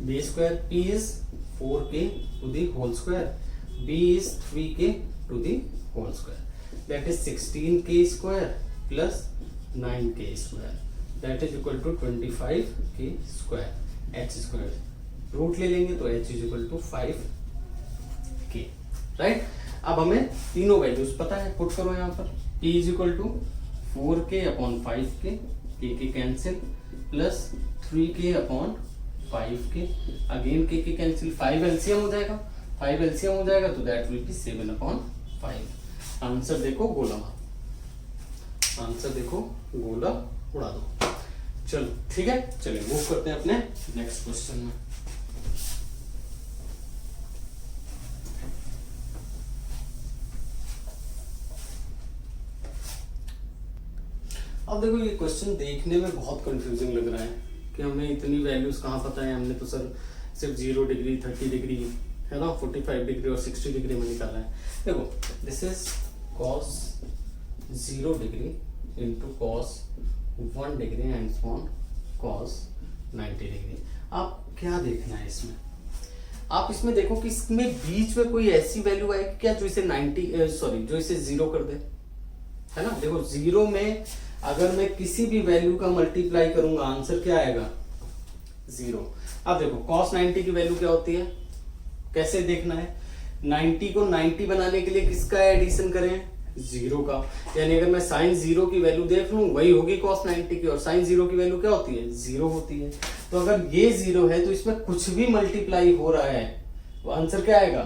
b square, p is 4k to the whole square, b is 3k to the whole square. That is 16k square plus 9k square that is equal to 25k square h square root ले लेंगे तो h is equal to 5k right. अब हमें तीनों values पता है, put करो यहाँ पर p is equal to 4k upon 5k, k cancel plus 3k upon 5k, again k cancel, 5 LCM हो जाएगा, 5 एलसीएम हो जाएगा तो that will be 7 upon 5। Answer देखो गोला मार, आंसर देखो गोला उड़ा दो। चलो ठीक है, चलिए मूव करते हैं अपने नेक्स्ट क्वेश्चन में। अब देखो ये क्वेश्चन देखने में बहुत कंफ्यूजिंग लग रहा है कि हमें इतनी वैल्यूज कहाँ पता है, हमने तो सर सिर्फ 0 डिग्री 30 डिग्री है ना 45 डिग्री और 60 डिग्री में निकाला है। देखो this is cos 0 degree into cos 1 degree and on cos 90 degree. आप क्या देखना है इसमें, आप इसमें देखो कि इसमें बीच में कोई ऐसी वैल्यू आएगी क्या जो इसे जो इसे 0 कर दे, है ना। देखो 0 में अगर मैं किसी भी वैल्यू का मल्टीप्लाई करूंगा आंसर क्या आएगा 0। अब देखो cos 90 की वैल्यू क्या होती है, कैसे देखना है, 90 को 90 बनाने के लिए किसका एडिशन करें 0 का, यानी अगर मैं sin 0 की वैल्यू देख लूं वही होगी cos 90 की, और sin 0 की वैल्यू क्या होती है 0 होती है। तो अगर ये 0 है तो इसमें कुछ भी मल्टीप्लाई हो रहा है तो आंसर क्या आएगा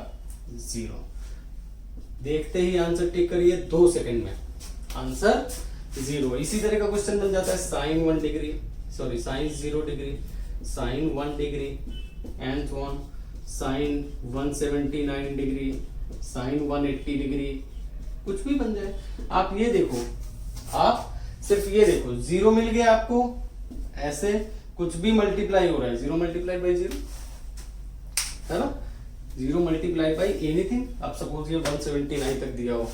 0। देखते ही आंसर टिक करिए 2 सेकंड में, आंसर 0। इसी तरह का क्वेश्चन बन जाता है sin 1 degree sin 0 degree sin 1 degree and so on sin 179 degree sin 180 degree, कुछ भी बन जाए। आप ये देखो, आप सिर्फ ये देखो 0 मिल गया आपको, ऐसे कुछ भी मल्टीप्लाई हो रहा है 0 मल्टीप्लाई बाई 0 है ना, 0 मल्टीप्लाई बाई एनीथिंग। अब सपोज ये 179 तक दिया हो,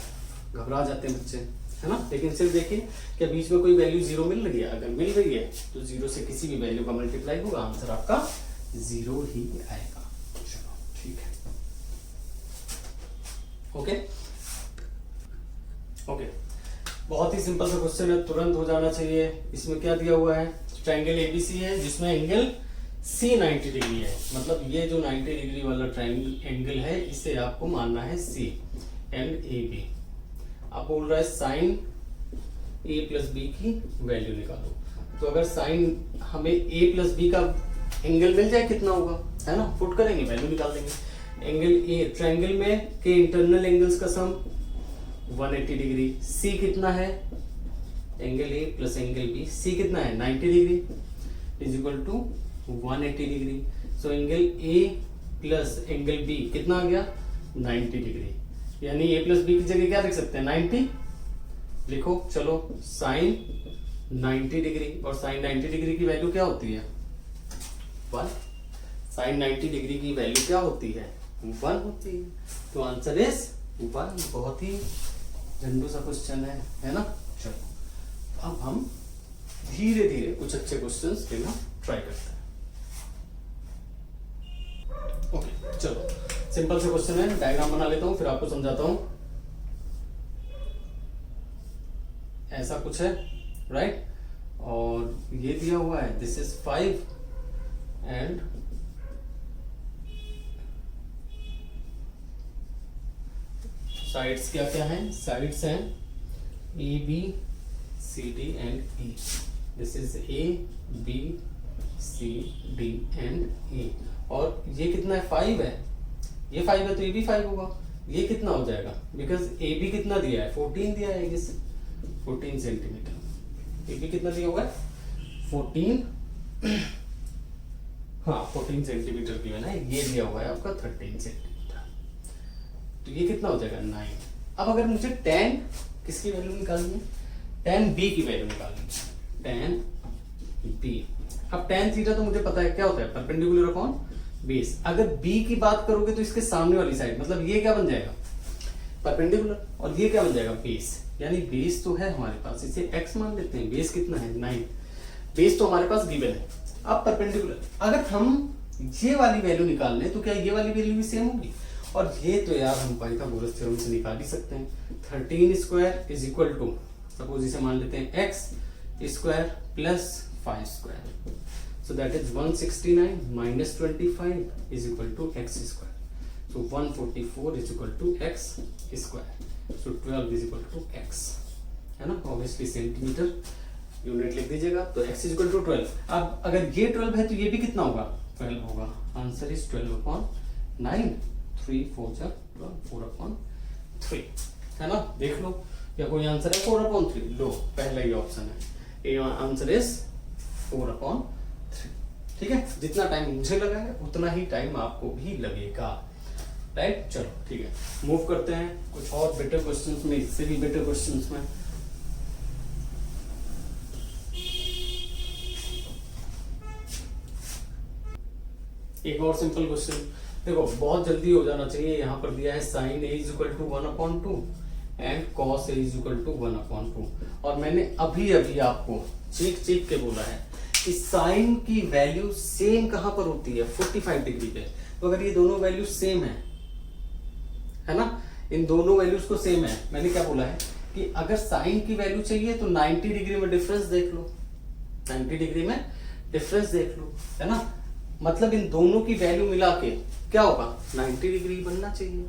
घबरा जाते हैं बच्चे है ना, लेकिन सिर्फ देखिए क्या बीच में कोई वैल्यू 0 मिल रही है, अगर मिल रही है तो 0 से किसी भी वैल्यू का मल्टीप्लाई होगा, आंसर आपका 0 ही आएगा। चलो ठीक है, ओके ओके, बहुत ही सिंपल सा क्वेश्चन है, तुरंत हो जाना चाहिए। इसमें क्या दिया हुआ है, ट्रायंगल एबीसी है जिसमें एंगल सी 90 डिग्री है, मतलब ये जो 90 डिग्री वाला ट्रायंगल एंगल है इसे आपको मानना है सी एंड ए बी। आप बोल रहा है साइन ए प्लस बी की वैल्यू निकालो, तो अगर साइन हमें ए प्लस बी का एंगल मिल जाए कितना होगा, है ना, पुट करेंगे वैल्यू निकाल देंगे। एंगल ए ट्रायंगल में के इंटरनल एंगल्स का सम 180 डिग्री, सी कितना है angle A plus angle B, C कितना है 90 degree is equal to 180 degree. So angle A plus angle B कितना आ गया 90 डिग्री, यानी ए प्लस बी की जगह क्या लिख सकते हैं 90 लिखो। चलो साइन 90 डिग्री, और साइन 90 डिग्री की वैल्यू क्या होती है 1, साइन 90 डिग्री की वैल्यू क्या होती है 1 होती है, तो आंसर इज 1। बहुत ही झंडू सा क्वेश्चन है ना। चलो अब हम धीरे धीरे कुछ अच्छे क्वेश्चंस लेना ट्राई करते हैं। ओके चलो, सिंपल से क्वेश्चन है, डायग्राम बना लेता हूं फिर आपको समझाता हूं। ऐसा कुछ है राइट, और ये दिया हुआ है दिस इज 5 एंड साइड्स क्या क्या है, साइड्स हैं A B C D and E. This is A B C D and E, और ये कितना है 5 है, ये 5 है तो ये भी 5 होगा। ये कितना हो जाएगा, बिकॉज ए बी कितना दिया है 14 दिया है, ये 14 सेंटीमीटर। ए बी कितना दिया हुआ है 14 हाँ 14 सेंटीमीटर की है ना, ये दिया हुआ है आपका 13 सेंटीमीटर, तो ये कितना हो जाएगा 9। अब अगर मुझे tan किसकी वैल्यू निकालनी है, tan b की वैल्यू निकालनी है, tan b। अब tan थीटा तो मुझे पता है क्या होता है परपेंडिकुलर अपॉन बेस। अगर b की बात करोगे तो इसके सामने वाली साइड, मतलब ये क्या बन जाएगा परपेंडिकुलर, और ये क्या बन जाएगा बेस, यानी बेस तो है हमारे पास, इसे x मान लेते हैं। बेस कितना है 9, बेस तो हमारे पास गिवन है। अब परपेंडिकुलर अगर हम ये वाली वैल्यू निकाल लें तो क्या ये वाली वैल्यू भी सेम होगी, और ये तो यार हम पाइथागोरस थ्योरम से निकाल ही सकते हैं। 13 square is equal to, suppose इसे मान लेते हैं x square plus 5 square, so that is 169 minus 25 is equal to x square. So 144 is equal to x square. So 12 is equal to x, है ना, ऑब्वियसली सेंटीमीटर यूनिट लिख दीजिएगा। तो x is equal to 12। अब अगर ये 12 है तो ये भी कितना होगा, 12 होगा। आंसर इज 12/9, 3 4 जा 4/3, है ना। देख लो क्या कोई आंसर है 4/3, लो पहला ही ऑप्शन है, ए आंसर इज 4/3। ठीक है, जितना टाइम मुझे लगा है उतना ही टाइम आपको भी लगेगा, राइट। चलो ठीक है, मूव करते हैं कुछ और बेटर क्वेश्चंस में, इससे भी बेटर क्वेश्चंस में। एक और सिंपल क्वेश्चन देखो, बहुत जल्दी हो जाना चाहिए। यहाँ पर दिया है sine a is equal to 1/2 and cos A is equal to 1/2, और मैंने अभी अभी आपको चीख के बोला है कि साइन की वैल्यू सेम कहां पर होती है, 45 डिग्री पे। तो अगर ये दोनों वैल्यू सेम है ना, इन दोनों वैल्यूज को सेम है, मैंने क्या बोला है कि अगर साइन की वैल्यू चाहिए तो 90 डिग्री में डिफरेंस देख लो, 90 डिग्री में डिफरेंस देख लो, है ना। मतलब इन दोनों की वैल्यू मिला के क्या होगा, 90 डिग्री बनना चाहिए,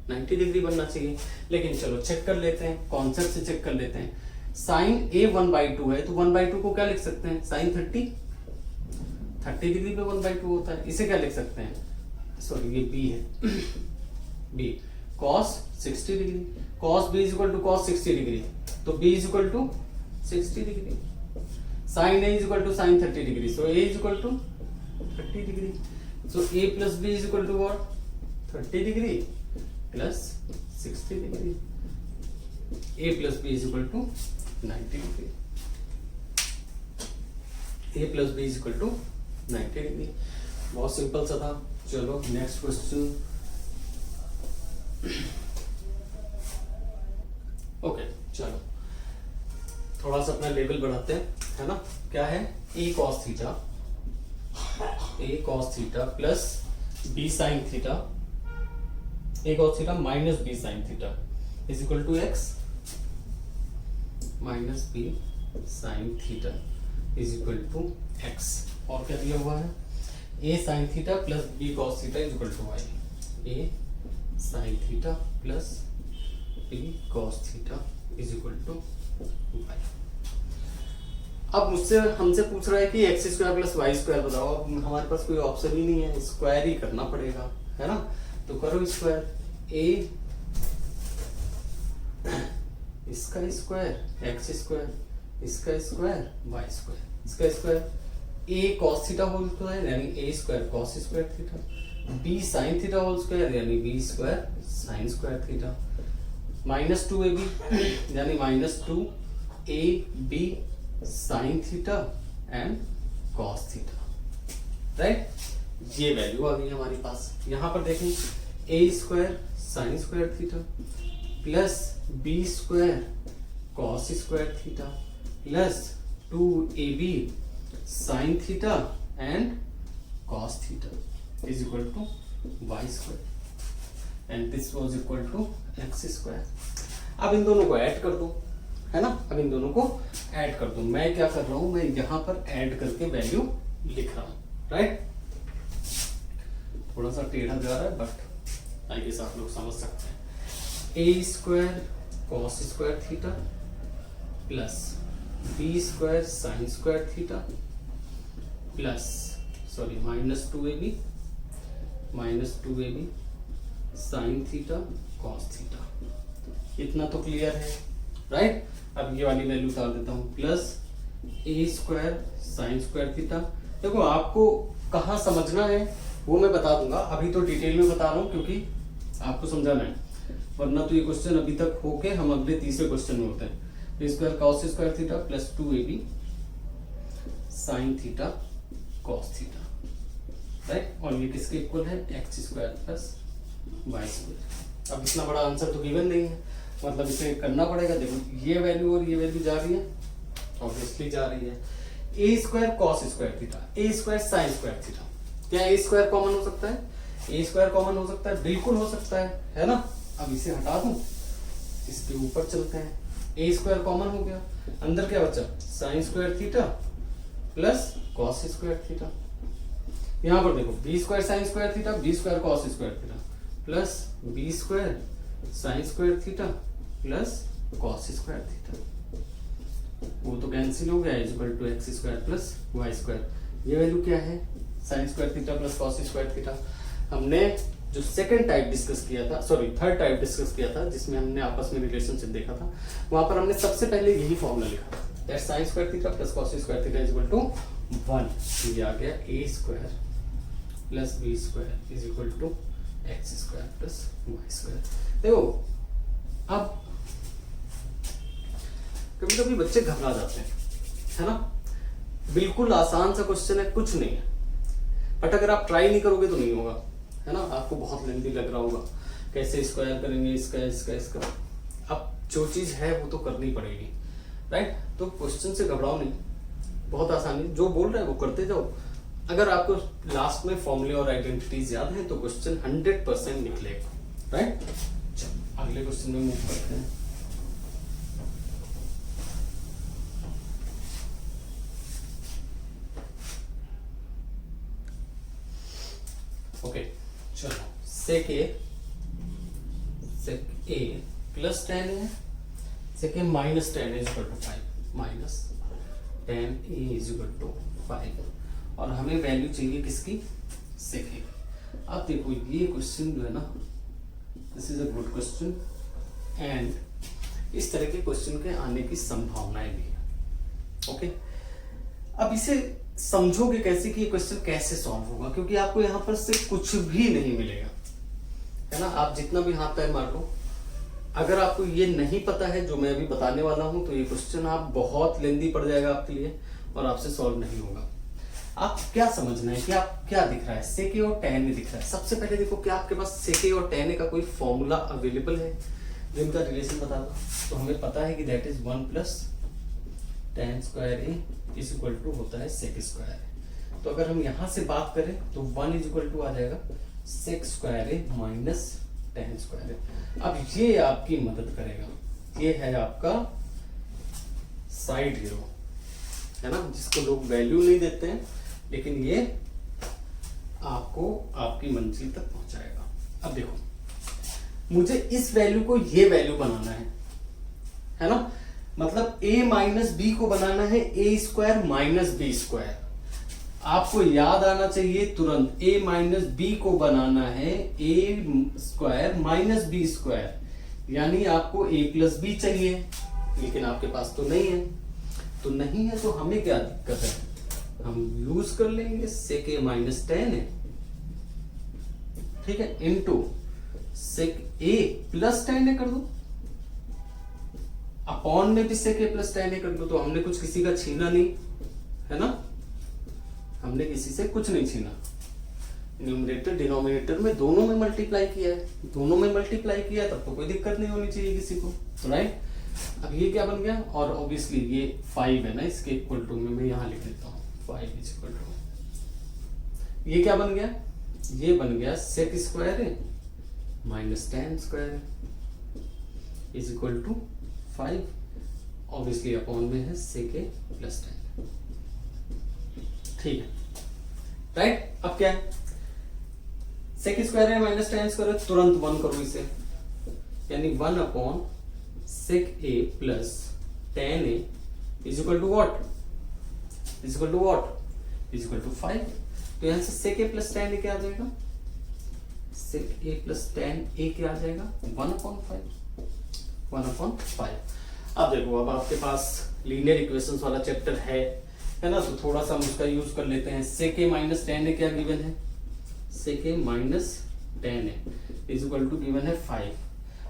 90 डिग्री बनना चाहिए। लेकिन चलो चेक कर लेते हैं, कॉन्सेप्ट से चेक कर लेते हैं। साइन ए 1/2 है तो 1/2 को क्या लिख सकते हैं, साइन 30 डिग्री पे 1/2 होता है, इसे क्या लिख सकते हैं, सॉरी ये बी है, b cos 60 degree, cos b is equal to cos 60 degree, तो b is equal to 60 degree. sin a is equal to sin 30 degree, so a is equal to 30 degree, so a plus b is equal to what, 30 degree plus 60 degree, a plus b is equal to 90 degree, a plus b is equal to 90 degree. बहुत simple सा था। चलो next question. Okay चलो थोड़ा सा अपना level बढ़ाते हैं, है ना। क्या है, a cos theta plus b sin theta, a cos theta minus b sin theta is equal to x minus b sin theta is equal to x। और क्या दिया हुआ है, a sin theta plus b cos theta is equal to y, a sin theta plus b cos theta is equal to y। अब मुझसे हमसे पूछ रहा है कि x square plus Y square बताओ। अब हमारे पास कोई ऑप्शन ही नहीं है, स्क्वायर ही करना पड़ेगा, है ना। तो करो स्क्वायर, a इसका स्क्वायर x स्क्वायर, इसका स्क्वायर y स्क्वायर, इसका square a cos theta whole square यानी a square cos square theta, b sin theta whole square यानी b square sin square theta, minus 2ab यानी minus 2ab sin theta and cos theta, right. ये value आ गई हमारे पास। यहाँ पर देखें a square sin square theta plus b square cos square theta plus 2ab sin theta and cos theta is equal to y square and this was equal to x square। अब इन दोनों को ऐड कर दो, है ना। अब इन दोनों को ऐड कर दो। मैं क्या कर रहा हूं, मैं यहाँ पर ऐड करके वैल्यू लिख रहा हूं, राइट। थोड़ा सा टेढ़ा जा रहा है बट आई गेस आप लोग समझ सकते हैं। a square cos square theta plus b square sin square theta plus sorry minus 2ab sine theta cos theta. इतना तो क्लियर है, राइट। अब ये वाली वैल्यू उतार देता हूं, plus a square sine square theta. देखो आपको कहाँ समझना है वो मैं बता दूंगा, अभी तो डिटेल में बता रहा हूँ क्योंकि आपको समझाना है, वरना तो ये क्वेश्चन अभी तक होके हम अगले तीसरे क्वेश्चन में होते हैं। a square cos square theta plus 2ab sine theta cos theta, right. और ये किसके इक्वल है, x square plus Y square. अब इतना बड़ा आंसर तो गिवन नहीं है, मतलब इसे करना पड़ेगा। देखो ये वैल्यू और ये वैल्यू जा रही है, ऑब्वियसली जा रही है। ए स्क्वायर कॉस स्क्वायर थीटा, ए स्क्वायर साइन स्क्वायर थीटा, क्या ए स्क्वायर कॉमन हो सकता है, ए स्क्वायर कॉमन हो सकता है, बिल्कुल हो सकता है ना। अब इसे हटा दूं, इसके ऊपर चलते हैं, ए स्क्वायर कॉमन हो गया, अंदर क्या बचा, sine square theta plus cos square theta. यहां पर देखो b square sine square theta, b square cos square theta plus B square sine square theta plus cos square theta, वो तो कैंसिल हो गया, equal to x square plus Y square. ये value क्या है, sine square theta plus cos square theta. हमने जो second type discuss किया था, सॉरी थर्ड टाइप डिस्कस किया था, जिसमें हमने आपस में रिलेशनशिप देखा था, वहां पर हमने सबसे पहले यही फॉर्मूला लिखा था, that sine square theta plus cos square theta equal to 1। ये आ गया A square plus B square is equal to x square plus Y square. देखो अब कभी कभी बच्चे घबरा जाते हैं, है ना, बिल्कुल आसान सा क्वेश्चन है, कुछ नहीं है, बट अगर आप ट्राई नहीं करोगे तो नहीं होगा, है ना। आपको बहुत लेंथी लग रहा होगा, कैसे स्क्वायर करेंगे इसका इसका इसका, अब जो चीज है वो तो करनी पड़ेगी, राइट। तो क्वेश्चन से घबराओ नहीं, बहुत आसानी, जो बोल रहे हैं वो करते जाओ। अगर आपको लास्ट में फॉर्मूले और आइडेंटिटीज याद है तो क्वेश्चन 100% निकलेगा, राइट। चलो अगले क्वेश्चन में मूव करते हैं। ओके चलो, सेक ए प्लस 10 है, sec A minus 10 is equal to 5, minus 10 A is equal to 5, और हमें वैल्यू चाहिए किसकी, सेक ए। अब देखो ये क्वेश्चन जो है ना, this is a good question and इस तरह के क्वेश्चन के आने की संभावनाएं भी है। ओके अब इसे समझोगे कैसे कि ये क्वेश्चन कैसे सॉल्व होगा, क्योंकि आपको यहाँ पर से कुछ भी नहीं मिलेगा, है ना। आप जितना भी हाथ पैर मार लो, अगर आपको ये नहीं पता है जो मैं अभी बताने वाला हूं, तो ये क्वेश्चन आप बहुत लेंदी पड़ जाएगा आपके लिए और आपसे सॉल्व नहीं होगा। आप क्या समझना है कि आप क्या दिख रहा है, सेके और टेन में दिख रहा है। सबसे पहले देखो क्या आपके पास सेके और टेन का कोई फॉर्मूला अवेलेबल है जो इनका रिलेशन बता दो। तो हमें पता है कि that is 1 plus tan square a is equal to होता है सेक स्क्वायर। तो अगर हम यहां से बात करें तो 1 इज इक्वल टू आ जाएगा सेक स्क्वायर ए माइनस टेन स्क्वायर ए। अब ये आपकी मदद करेगा, ये है आपका साइड हीरो, है ना, जिसको लोग वैल्यू नहीं देते हैं, लेकिन ये आपको आपकी मंजिल तक पहुंचाएगा। अब देखो मुझे इस वैल्यू को ये वैल्यू बनाना है ना, मतलब a माइनस बी को बनाना है ए स्क्वायर माइनस बी स्क्वायर। आपको याद आना चाहिए तुरंत, a माइनस बी को बनाना है ए स्क्वायर माइनस बी स्क्वायर, यानी आपको a प्लस बी चाहिए, लेकिन आपके पास तो नहीं है। तो नहीं है तो हमें क्या दिक्कत है, हम यूज कर लेंगे सेक ए माइनस 10 है, ठीक है, इनटू सेक ए प्लस 10 है कर दो, अपॉन में भी सेक ए प्लस 10 है कर दो। तो हमने कुछ किसी का छीना नहीं, है ना, हमने किसी से कुछ नहीं छीना, न्यूमरेटर डिनोमिनेटर में दोनों में मल्टीप्लाई किया है, दोनों में मल्टीप्लाई किया है, तब तो कोई दिक्कत नहीं होनी चाहिए किसी को, राइट। अब ये क्या बन गया, और ऑब्वियसली ये 5 है ना, इसके इक्वल टू में मैं यहां लिख देता हूं 5 इज इक्वल टू, ये क्या बन गया, ये बन गया सेक स्क्वायर है minus tan square is equal to 5, obviously upon में है सेक ए प्लस 10, ठीक है, राइट। अब क्या है, सेक स्क्वायर है माइनस टेन स्क्वायर, तुरंत 1 करो इसे, यानी 1 upon sec a plus 10a is equal to what, is equal to what, is equal to 5। तो यहां से सेक ए प्लस 10a क्या आ जाएगा, सेक ए प्लस 10a क्या आ जाएगा 1 अपॉन 5, 1 अपॉन 5। अब देखो, अब आपके पास लीनियर इक्वेशंस वाला चैप्टर है ना, तो थोड़ा सा हम उसका यूज कर लेते हैं। सेक ए माइनस 10a क्या गिवन है, sec A minus 10a is equal to given है 5।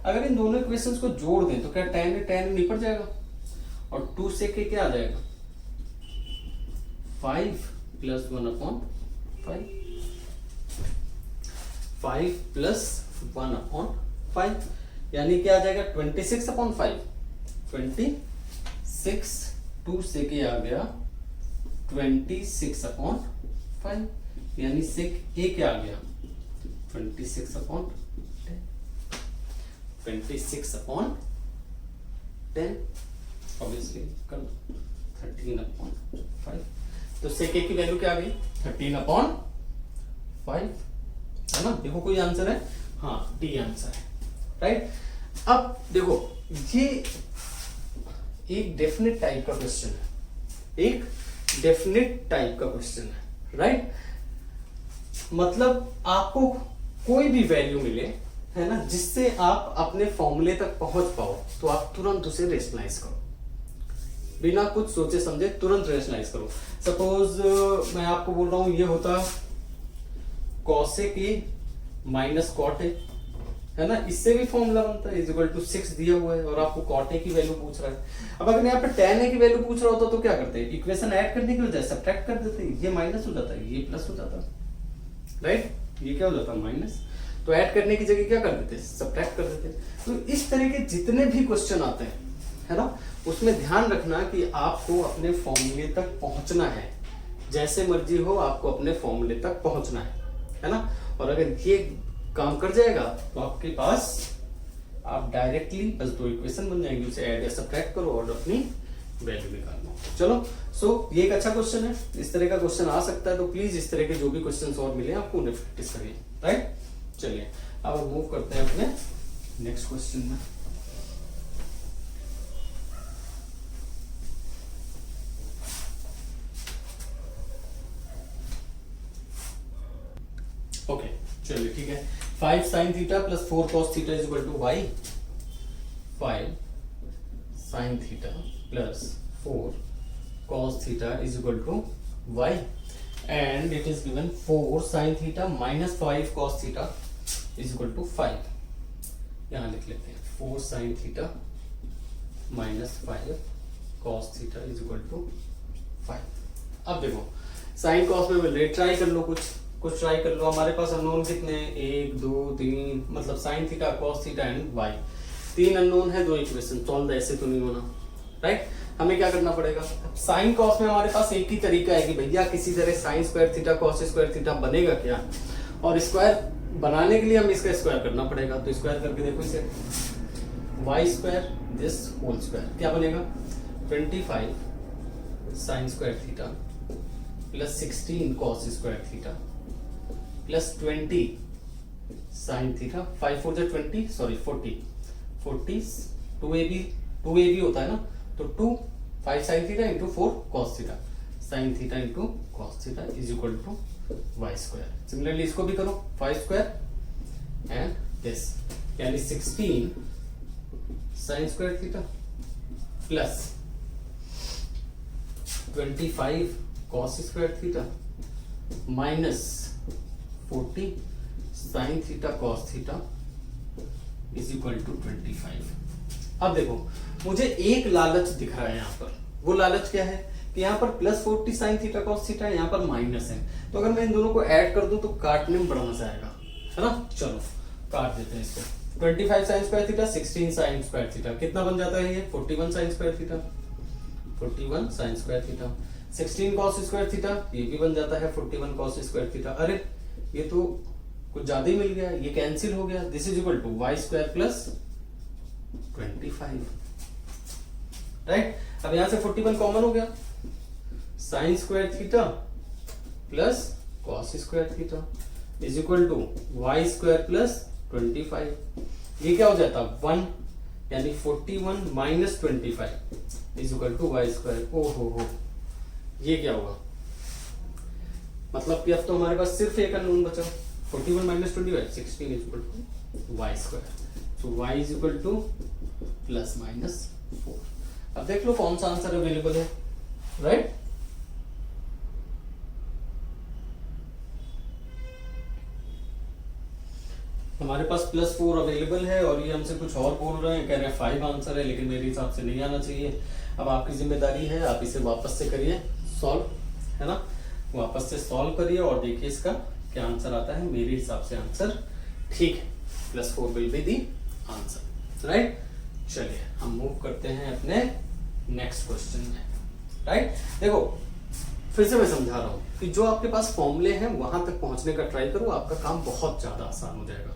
अगर इन दोनों इक्वेशंस को जोड़ दें तो क्या tan निपट जाएगा, और 2 सेक ए क्या आ जाएगा 5 प्लस 1 अपॉन 5, 5 प्लस 1 अपॉन 5, यानी क्या आ जाएगा 26 अपॉन 5, 26, 2 सेक ए आ गया 26 अपॉन 5, यानी सेक ए क्या आ गया 26/10, 26/10 ऑब्वियसली कर दो 13/5। तो sec a की वैल्यू क्या आ गई 13/5 है ना। देखो कोई आंसर है, हाँ डी आंसर है, राइट। अब देखो ये एक डेफिनेट टाइप का क्वेश्चन है, एक डेफिनेट टाइप का क्वेश्चन है, राइट। मतलब आपको कोई भी वैल्यू मिले है ना, जिससे आप अपने फॉर्मूले तक पहुंच पाओ, तो आप तुरंत उसे रेशनलाइज करो, बिना कुछ सोचे समझे तुरंत रेशनलाइज करो। सपोज मैं आपको बोल रहा हूं ये होता cosec a minus cot a, है ना, इससे भी फॉर्मूला बनता है इक्वल टू 6 दिया हुआ है और आपको cot a की वैल्यू पूछ रहा है। अब अगर यहाँ पे tan a की वैल्यू पूछ रहा होता तो क्या करते हैं, इक्वेशन ऐड करने की बजाय सब्ट्रैक्ट कर देते, ये माइनस हो जाता है ये प्लस हो जाता, राइट। ये क्या हो जाता माइनस, तो ऐड करने की जगह क्या कर देते सब्ट्रैक्ट कर देते। तो इस तरह के जितने भी क्वेश्चन आते हैं है ना, उसमें ध्यान रखना कि आपको अपने फॉर्मूले तक पहुंचना है, जैसे मर्जी हो आपको अपने फॉर्मूले तक पहुंचना है ना। और अगर ये काम कर जाएगा तो आपके पास आप डायरेक्टली बस दो इक्वेशन बन जाएंगी, उसे ऐड या सब्ट्रैक्ट करो और अपनी वैल्यू निकाल लो। चलो सो ये एक अच्छा क्वेश्चन है, इस तरह का क्वेश्चन आ सकता है, तो प्लीज इस तरह के जो भी क्वेश्चन और मिले आपको उन्हें प्रैक्टिस करिए, राइट। चलिए अब मूव करते हैं अपने नेक्स्ट क्वेश्चन में। ओके चलिए ठीक है, 5 sin theta plus 4 cos theta is equal to y। 5 sin theta plus 4 cos theta is equal to y and it is given 4 sin theta minus 5 cos theta is equal to 5। यहां लिख लेते हैं 4 sin theta minus 5 cos theta is equal to 5। अब देखो sin cos में मिल रहे, try कर लो, कुछ ट्राई कर लो। हमारे पास अननोन कितने हैं 1 2 3, मतलब sin theta cos theta and y, 3 unknown है, 2 इक्वेशन सॉल्व, ऐसे तो नहीं होना, राइट। हमें क्या करना पड़ेगा, साइन कॉस में हमारे पास एक ही तरीका है कि भैया किसी तरह sign square theta cos square theta बनेगा क्या, और स्क्वायर बनाने के लिए हमें इसका स्क्वायर करना पड़ेगा। तो स्क्वायर करके देखो इसे, y square this whole square क्या बनेगा 25 sine square theta plus 16 cos square theta plus 20 sine theta, 5 4 20 sorry 40 2ab होता है ना, तो 2 5 sin theta into 4 cos theta sin theta into cos theta is equal to y square. Similarly इसको भी करो 5 square and this, यानी 16 sin square theta plus 25 cos square theta minus 40 sin theta cos theta is equal to 25। अब देखो मुझे एक लालच दिख रहा है यहाँ पर, वो लालच क्या है कि यहाँ पर plus 40 sign theta cos theta है, यहाँ पर माइनस है, तो अगर मैं इन दोनों को ऐड कर दूं तो काटने में बड़ा मजा आएगा, है ना। चलो काट देते हैं इसको, 25 sine square theta 16 sign square theta कितना बन जाता है ये 41 sign square theta, 41 sign square theta, 16 cos square theta ये भी बन जाता है 41 कॉस स्क्वायर थीटा। अरे ये तो कुछ ज्यादा ही मिल गया, ये कैंसिल हो गया, this is equal to Y square plus 25, right. अब यहां से 41 कॉमन हो गया, sine square theta plus cos square theta is equal to Y square plus 25। ये क्या हो जाता 1, यानी 41 minus 25 is equal to Y square. ओ हो ये क्या होगा, मतलब कि अब तो हमारे पास सिर्फ एक अननोन बचा, 41 minus 25 16 is equal to Y square. तो y is equal to plus minus 4। अब देख लो कौन सा आंसर अवेलेबल है, राइट। हमारे पास प्लस 4 अवेलेबल है और ये हमसे कुछ और बोल रहे हैं, कह रहे हैं 5 आंसर है, लेकिन मेरे हिसाब से नहीं आना चाहिए। अब आपकी जिम्मेदारी है, आप इसे वापस से करिए सॉल्व, है ना, वापस से सॉल्व करिए और देखिए इसका क्या आंसर आता है। मेरे हिसाब से आंसर ठीक है, plus 4 will be the answer, right. चलिए हम मूव करते हैं अपने नेक्स्ट क्वेश्चन में, राइट। देखो फिर से मैं समझा रहा हूँ कि जो आपके पास फॉर्मूले हैं वहां तक पहुंचने का ट्राई करो, आपका काम बहुत ज्यादा आसान हो जाएगा।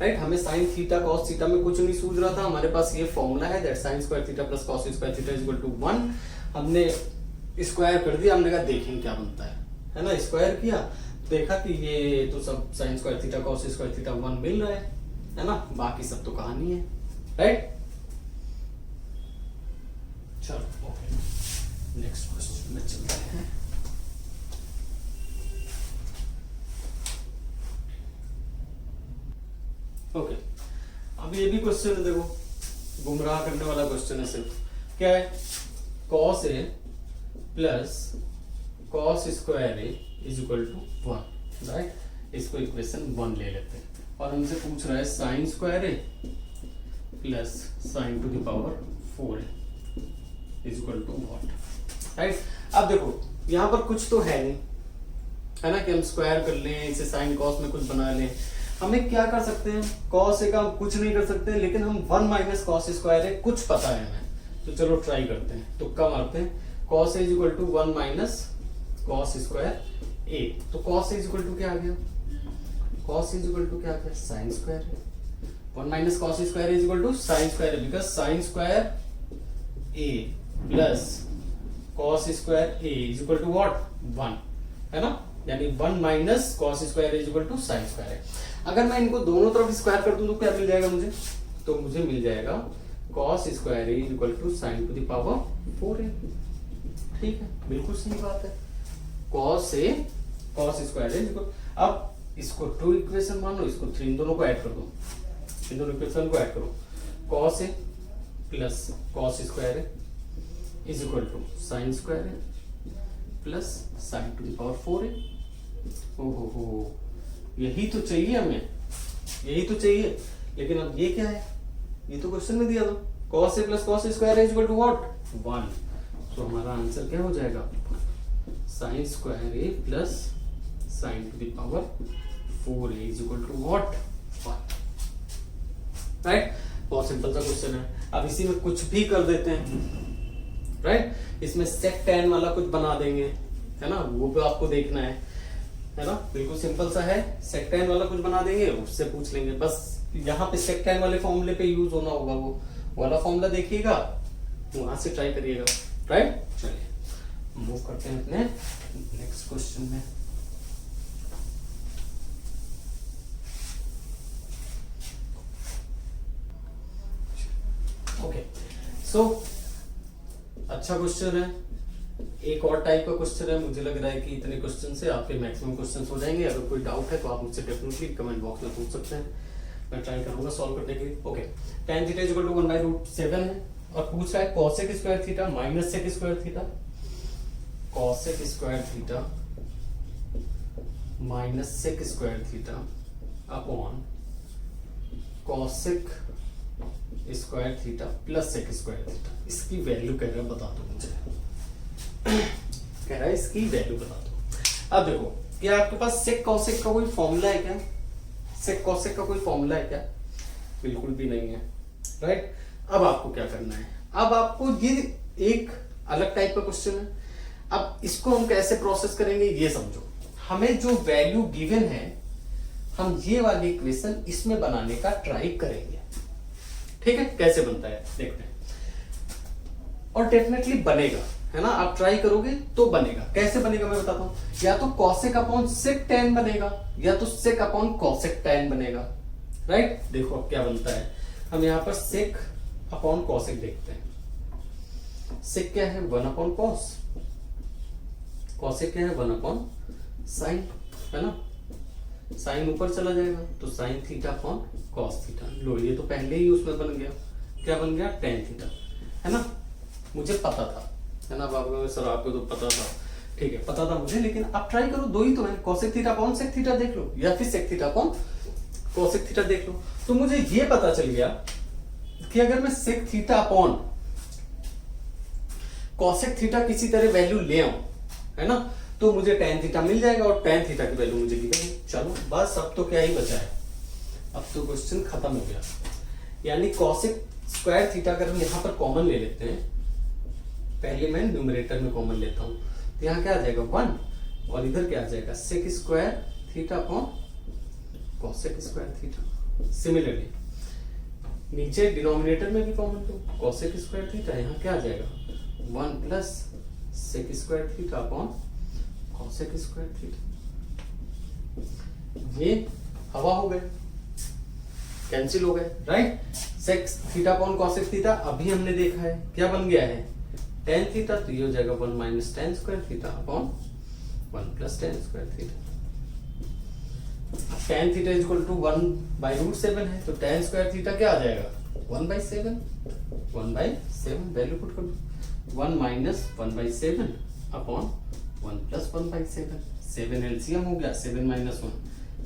राइट, हमें साइन थीटा कॉस थीटा में कुछ नहीं सूझ रहा था, हमारे पास ये फॉर्मूला है that sine square theta plus cos square theta is equal to 1। हमने स्क्वायर कर दिया, हमने कहा देखेंगे क्या बनता है ना, स्क्वायर किया, देखा कि ये तो सब sign square theta cos square theta 1 मिल रहा है ना, बाकी सब तो कहानी है। राइट, चलो ओके, नेक्स्ट क्वेश्चन में चलते हैं। ओके, अब ये भी क्वेश्चन है, देखो गुमराह करने वाला क्वेश्चन है सिर्फ। क्या है, cos a plus cos square a is equal to 1। Right, इसको इक्वेशन 1 ले लेते हैं और हमसे पूछ रहा है sine square a plus sine to the power 4a is equal to what. Right, अब देखो यहाँ पर कुछ तो है नहीं, है ना, कि हम स्क्वायर कर लें, इसे साइन कॉस में कुछ बना लें। हमें क्या कर सकते हैं, कॉस ए का कुछ नहीं कर सकते, लेकिन हम 1 माइनस कॉस स्क्वायर है कुछ पता है हमें, तो चलो ट्राई करते हैं, तुक्का मारते हैं। Cos A is equal to 1 minus cos square A, तो cos A is equal to क्या आ गया, कॉस इज इक्वल टू क्या आ गया, sine square. 1 minus cos square is equal to sine square, because sine square a plus cos square a is equal to what, 1, है ना, यानी 1 minus cos square is equal to sine square है। अगर मैं इनको दोनों तरफ स्क्वायर कर दूं तो क्या मिल जाएगा मुझे, तो मुझे मिल जाएगा cos square is equal to sine to the power 4a। ठीक है, बिल्कुल सही बात है, cos a cos square is equal, अब इसको 2 इक्वेशन मान लो, इसको 3, इन दोनों को ऐड कर दो, इन दोनों इक्वेशन को ऐड करो, cos a plus cos square a is equal to sine square a plus sine to the power 4a। ओहो, यही तो चाहिए हमें, यही तो चाहिए, लेकिन अब ये क्या है, ये तो क्वेश्चन में दिया था, cos a plus cos square is equal to what, 1। तो हमारा आंसर क्या हो जाएगा, sine square a plus sine to the power 4a is equal to what, 1। Right, बहुत सिंपल सा क्वेश्चन है। अब इसी में कुछ भी कर देते हैं, राइट, इसमें सेक tan वाला कुछ बना देंगे, है ना, वो भी आपको देखना है ना, बिल्कुल सिंपल सा है, सेक tan वाला कुछ बना देंगे, उससे पूछ लेंगे, बस यहाँ पे सेक tan वाले फॉर्मूले पे यूज होना होगा, वो वाला फॉर्मूला देखिएगा, वहां से ट्राई करिएगा। राइट, चलिए मूव करते हैं अपने नेक्स्ट क्वेश्चन में। ओके, सो अच्छा क्वेश्चन है, एक और टाइप का क्वेश्चन है, मुझे लग रहा है कि इतने क्वेश्चन से आपके मैक्सिमम क्वेश्चंस हो जाएंगे। अगर कोई डाउट है तो आप मुझसे डेफिनेटली कमेंट बॉक्स में पूछ सकते हैं, मैं ट्राई करूंगा सॉल्व करने के लिए। Okay, tan theta equal to 1/√7 है और पूछ रहा है cosec square theta minus sec square theta, cosec square theta minus sec square theta upon cosec square theta plus sec square theta, इसकी वैल्यू कह रहा है बता दो मुझे, कह रहा है इसकी वैल्यू बता दो। अब देखो, क्या आपके पास सेक कॉसेक का कोई फॉर्मूला है क्या, सेक कॉसेक का कोई फॉर्मूला है क्या, बिल्कुल भी नहीं है। राइट, अब आपको क्या करना है, अब आपको ये एक अलग टाइप का क्वेश्चन है, अब इसको हम कैसे प्रोसेस करेंगे ये समझो। हमें जो वैल्यू गिवन है, हम ये वाली इक्वेशन इसमें बनाने का ट्राई करेंगे। ठीक है, कैसे बनता है देखते हैं, और डेफिनेटली बनेगा, है ना, आप ट्राई करोगे तो बनेगा। कैसे बनेगा मैं बताता हूं, या तो cosec अपॉन sec tan बनेगा, या तो sec अपॉन cosec tan बनेगा। राइट, देखो अब क्या बनता है, हम यहाँ पर sec अपॉन cosec देखते हैं। sec क्या है, 1 अपॉन cos, cosec क्या है, 1 अपॉन sin, है ना, sin ऊपर चला जाएगा तो sin theta upon cos theta. लो, ये तो पहले ही उसमें बन गया, क्या बन गया, tan थीटा, है ना, मुझे पता था, है ना, बाबू सर आपको तो पता था, ठीक है, पता था मुझे, लेकिन आप ट्राई करो, दो ही तो है, cosec theta upon sec theta देख लो, या फिर sec theta upon cosec theta देख लो। तो मुझे ये पता चल गया कि अगर मैं sec theta upon cosec theta किसी तरह वैल्यू ले आऊं, है ना, तो मुझे tan थीटा मिल जाएगा, और tan थीटा की वैल्यू मुझे गिवन है। चलो बस, अब तो क्या ही बचा है, अब तो क्वेश्चन खत्म हो गया। यानी cosec स्क्वायर थीटा अगर हम यहां पर कॉमन ले लेते हैं, पहले मैं न्यूमरेटर में कॉमन लेता हूं, तो यहाँ क्या आ जाएगा 1, और इधर क्या आ जाएगा sec square theta upon cosec square theta. Similarly नीचे डिनोमिनेटर में भी कॉमन लो, कॉसेक स्क्वायर थीटा, यहाँ क्या आ जाएगा 1 plus sec square theta upon cosec square theta. ये हवा हो गए, कैंसिल हो गए, right. Sec theta upon cosec theta अभी हमने देखा है क्या बन गया है टेन थीटा, तो ये हो जाएगा 1 minus tan square theta upon 1 plus tan square theta. Tan theta is equal to 1/√7 है, तो टेन स्क्वायर थीटा क्या आ जाएगा 1/7, 1/7 वैल्यू पुट कर दो, 1 माइनस 1/7 अपॉन 1 प्लस 1/7, 7 एलसीएम हो गया, 7 minus 1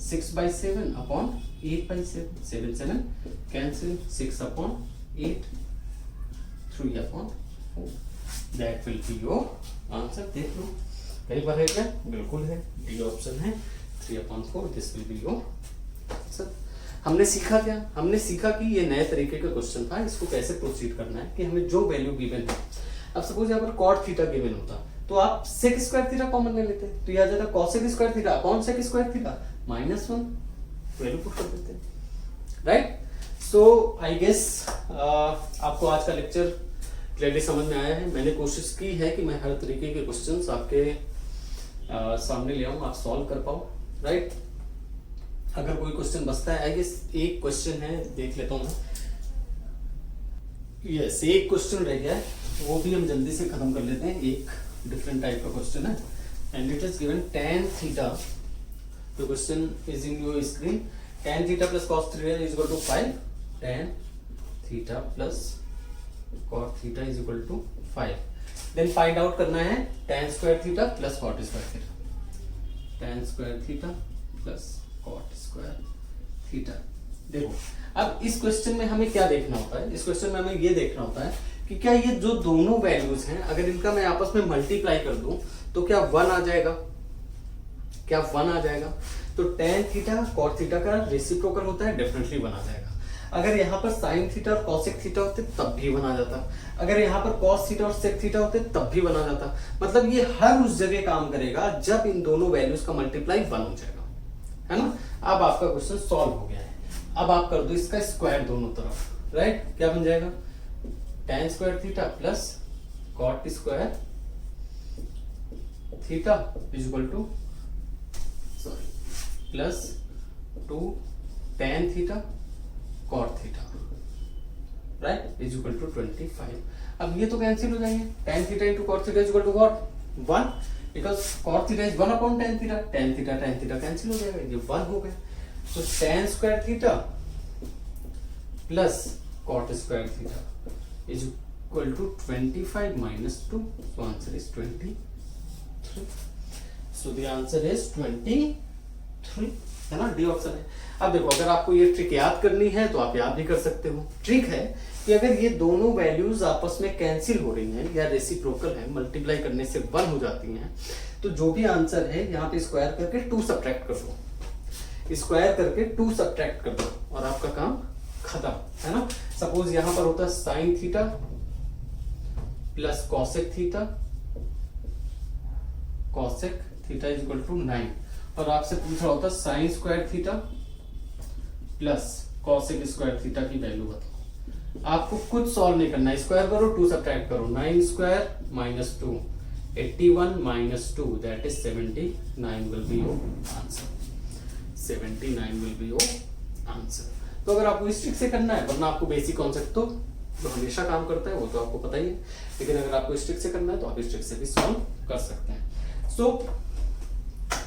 6/7 upon 8/7, 7 7 cancel, 6 upon 8, 3 upon 4, that will be your answer. देख लो कई बार है क्या, बिल्कुल है, डी ऑप्शन है 3/4, this will be your answer. हमने सीखा क्या, हमने सीखा कि ये नए तरीके का क्वेश्चन था, इसको कैसे प्रोसीड करना है कि हमें जो वैल्यू गिवन है, अब सपोज यहाँ पर कॉट थीटा गिवन होता तो आप सेक स्क्वायर थीटा कॉमन ले लेते, तो यह आ जाता cosec square theta upon sec square theta -1 value put कर देते, राइट। सो आई गेस आपको आज का लेक्चर क्लियरली समझ में आया है। मैंने कोशिश की है कि मैं हर तरीके के क्वेश्चंस आपके सामने ले आऊं, आप सॉल्व कर पाओ, राइट। अगर कोई क्वेश्चन बचता है, आई गेस एक क्वेश्चन है, देख लेता हूं मैं। यस, एक क्वेश्चन रह गया है, वो भी हम जल्दी से खत्म कर लेते हैं। एक डिफरेंट टाइप का क्वेश्चन है and it is given tan theta, the question is in your screen. tan theta plus cos theta is equal to 5, tan theta plus cot theta is equal to 5। Then find out करना है tan square theta plus cot square theta, tan square theta plus cot square theta. देखो अब इस question में हमें क्या देखना होता है, इस क्वेश्चन में हमें ये देखना होता है कि क्या ये जो दोनों वैल्यूज हैं अगर इनका मैं आपस में मल्टीप्लाई कर दूं तो क्या 1 आ जाएगा, क्या 1 आ जाएगा। तो tan थीटा cot थीटा का रेसिप्रोकल होता है, डेफिनेटली 1 आ जाएगा। अगर यहाँ पर sin थीटा और cosec थीटा होते तब भी 1 आ जाता, अगर यहाँ पर cos थीटा और sec थीटा होते तब भी 1 आ जाता। मतलब ये हर उस जगह काम करेगा जब इन दोनों वैल्यूज का मल्टीप्लाई 1 हो जाएगा, है ना। अब आपका क्वेश्चन सॉल्व हो गया है, अब आप कर दो इसका स्क्वायर दोनों तरफ, राइट। क्या बन जाएगा tan square theta plus cot square theta is equal to plus 2 tan theta cot theta, right, is equal to 25। अब ये तो कैंसिल हो जाएंगे, tan theta into cot theta is equal to what 1, because cot theta is 1 upon tan theta, tan theta cancel हो जाएगा, ये 1 हो गया। तो tan square theta plus cot square theta is equal to 25 minus 2, so answer is 23. So the answer is 23, है ना, D option है। अब देखो अगर आपको ये ट्रिक याद करनी है तो आप याद भी कर सकते हो। ट्रिक है कि अगर ये दोनों वैल्यूज आपस में कैंसिल हो रही हैं या रेसिप्रोकल है, मल्टीप्लाई करने से 1 हो जाती हैं, तो जो भी आंसर है यहाँ पे स्क्वायर करके 2 सब्ट्रैक्ट कर दो, स्क्वायर करके 2 सब्ट्रैक्ट कर दो और आपका काम खत्म, है ना। सपोज यहां पर होता है sine theta plus cosec theta, cosec theta is equal to 9, और आपसे पूछ रहा होता sine square theta plus cosec square theta की वैल्यू बताओ। आपको कुछ सॉल्व नहीं करना है, स्क्वायर करो 2 सब्ट्रैक्ट करो, 9 square minus 2 81 minus 2 that is 79 will be your answer, 79 will be your answer. तो अगर आपको इस ट्रिक से करना है, वरना आपको बेसिक कॉन्सेप्ट तो जो हमेशा काम करता है वो तो आपको पता ही है, लेकिन अगर आपको इस ट्रिक से करना है तो आप इस ट्रिक से भी सॉल्व कर सकते हैं। सो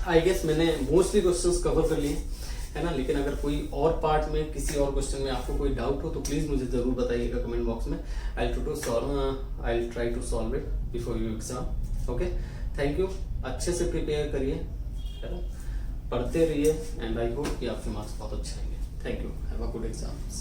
आई गेस मैंने मोस्टली क्वेश्चंस कवर कर लिए, है ना। लेकिन अगर कोई और पार्ट में, किसी और क्वेश्चन में आपको कोई डाउट हो तो प्लीज मुझे जरूर बताइएगा कमेंट बॉक्स में। I try to solve it before your exam. Okay, thank you. अच्छे से प्रिपेयर करिए, है ना, पढ़ते रहिए एंड आई होप कि आपके मार्क्स बहुत अच्छे आएंगे। Thank you. Have a good exams.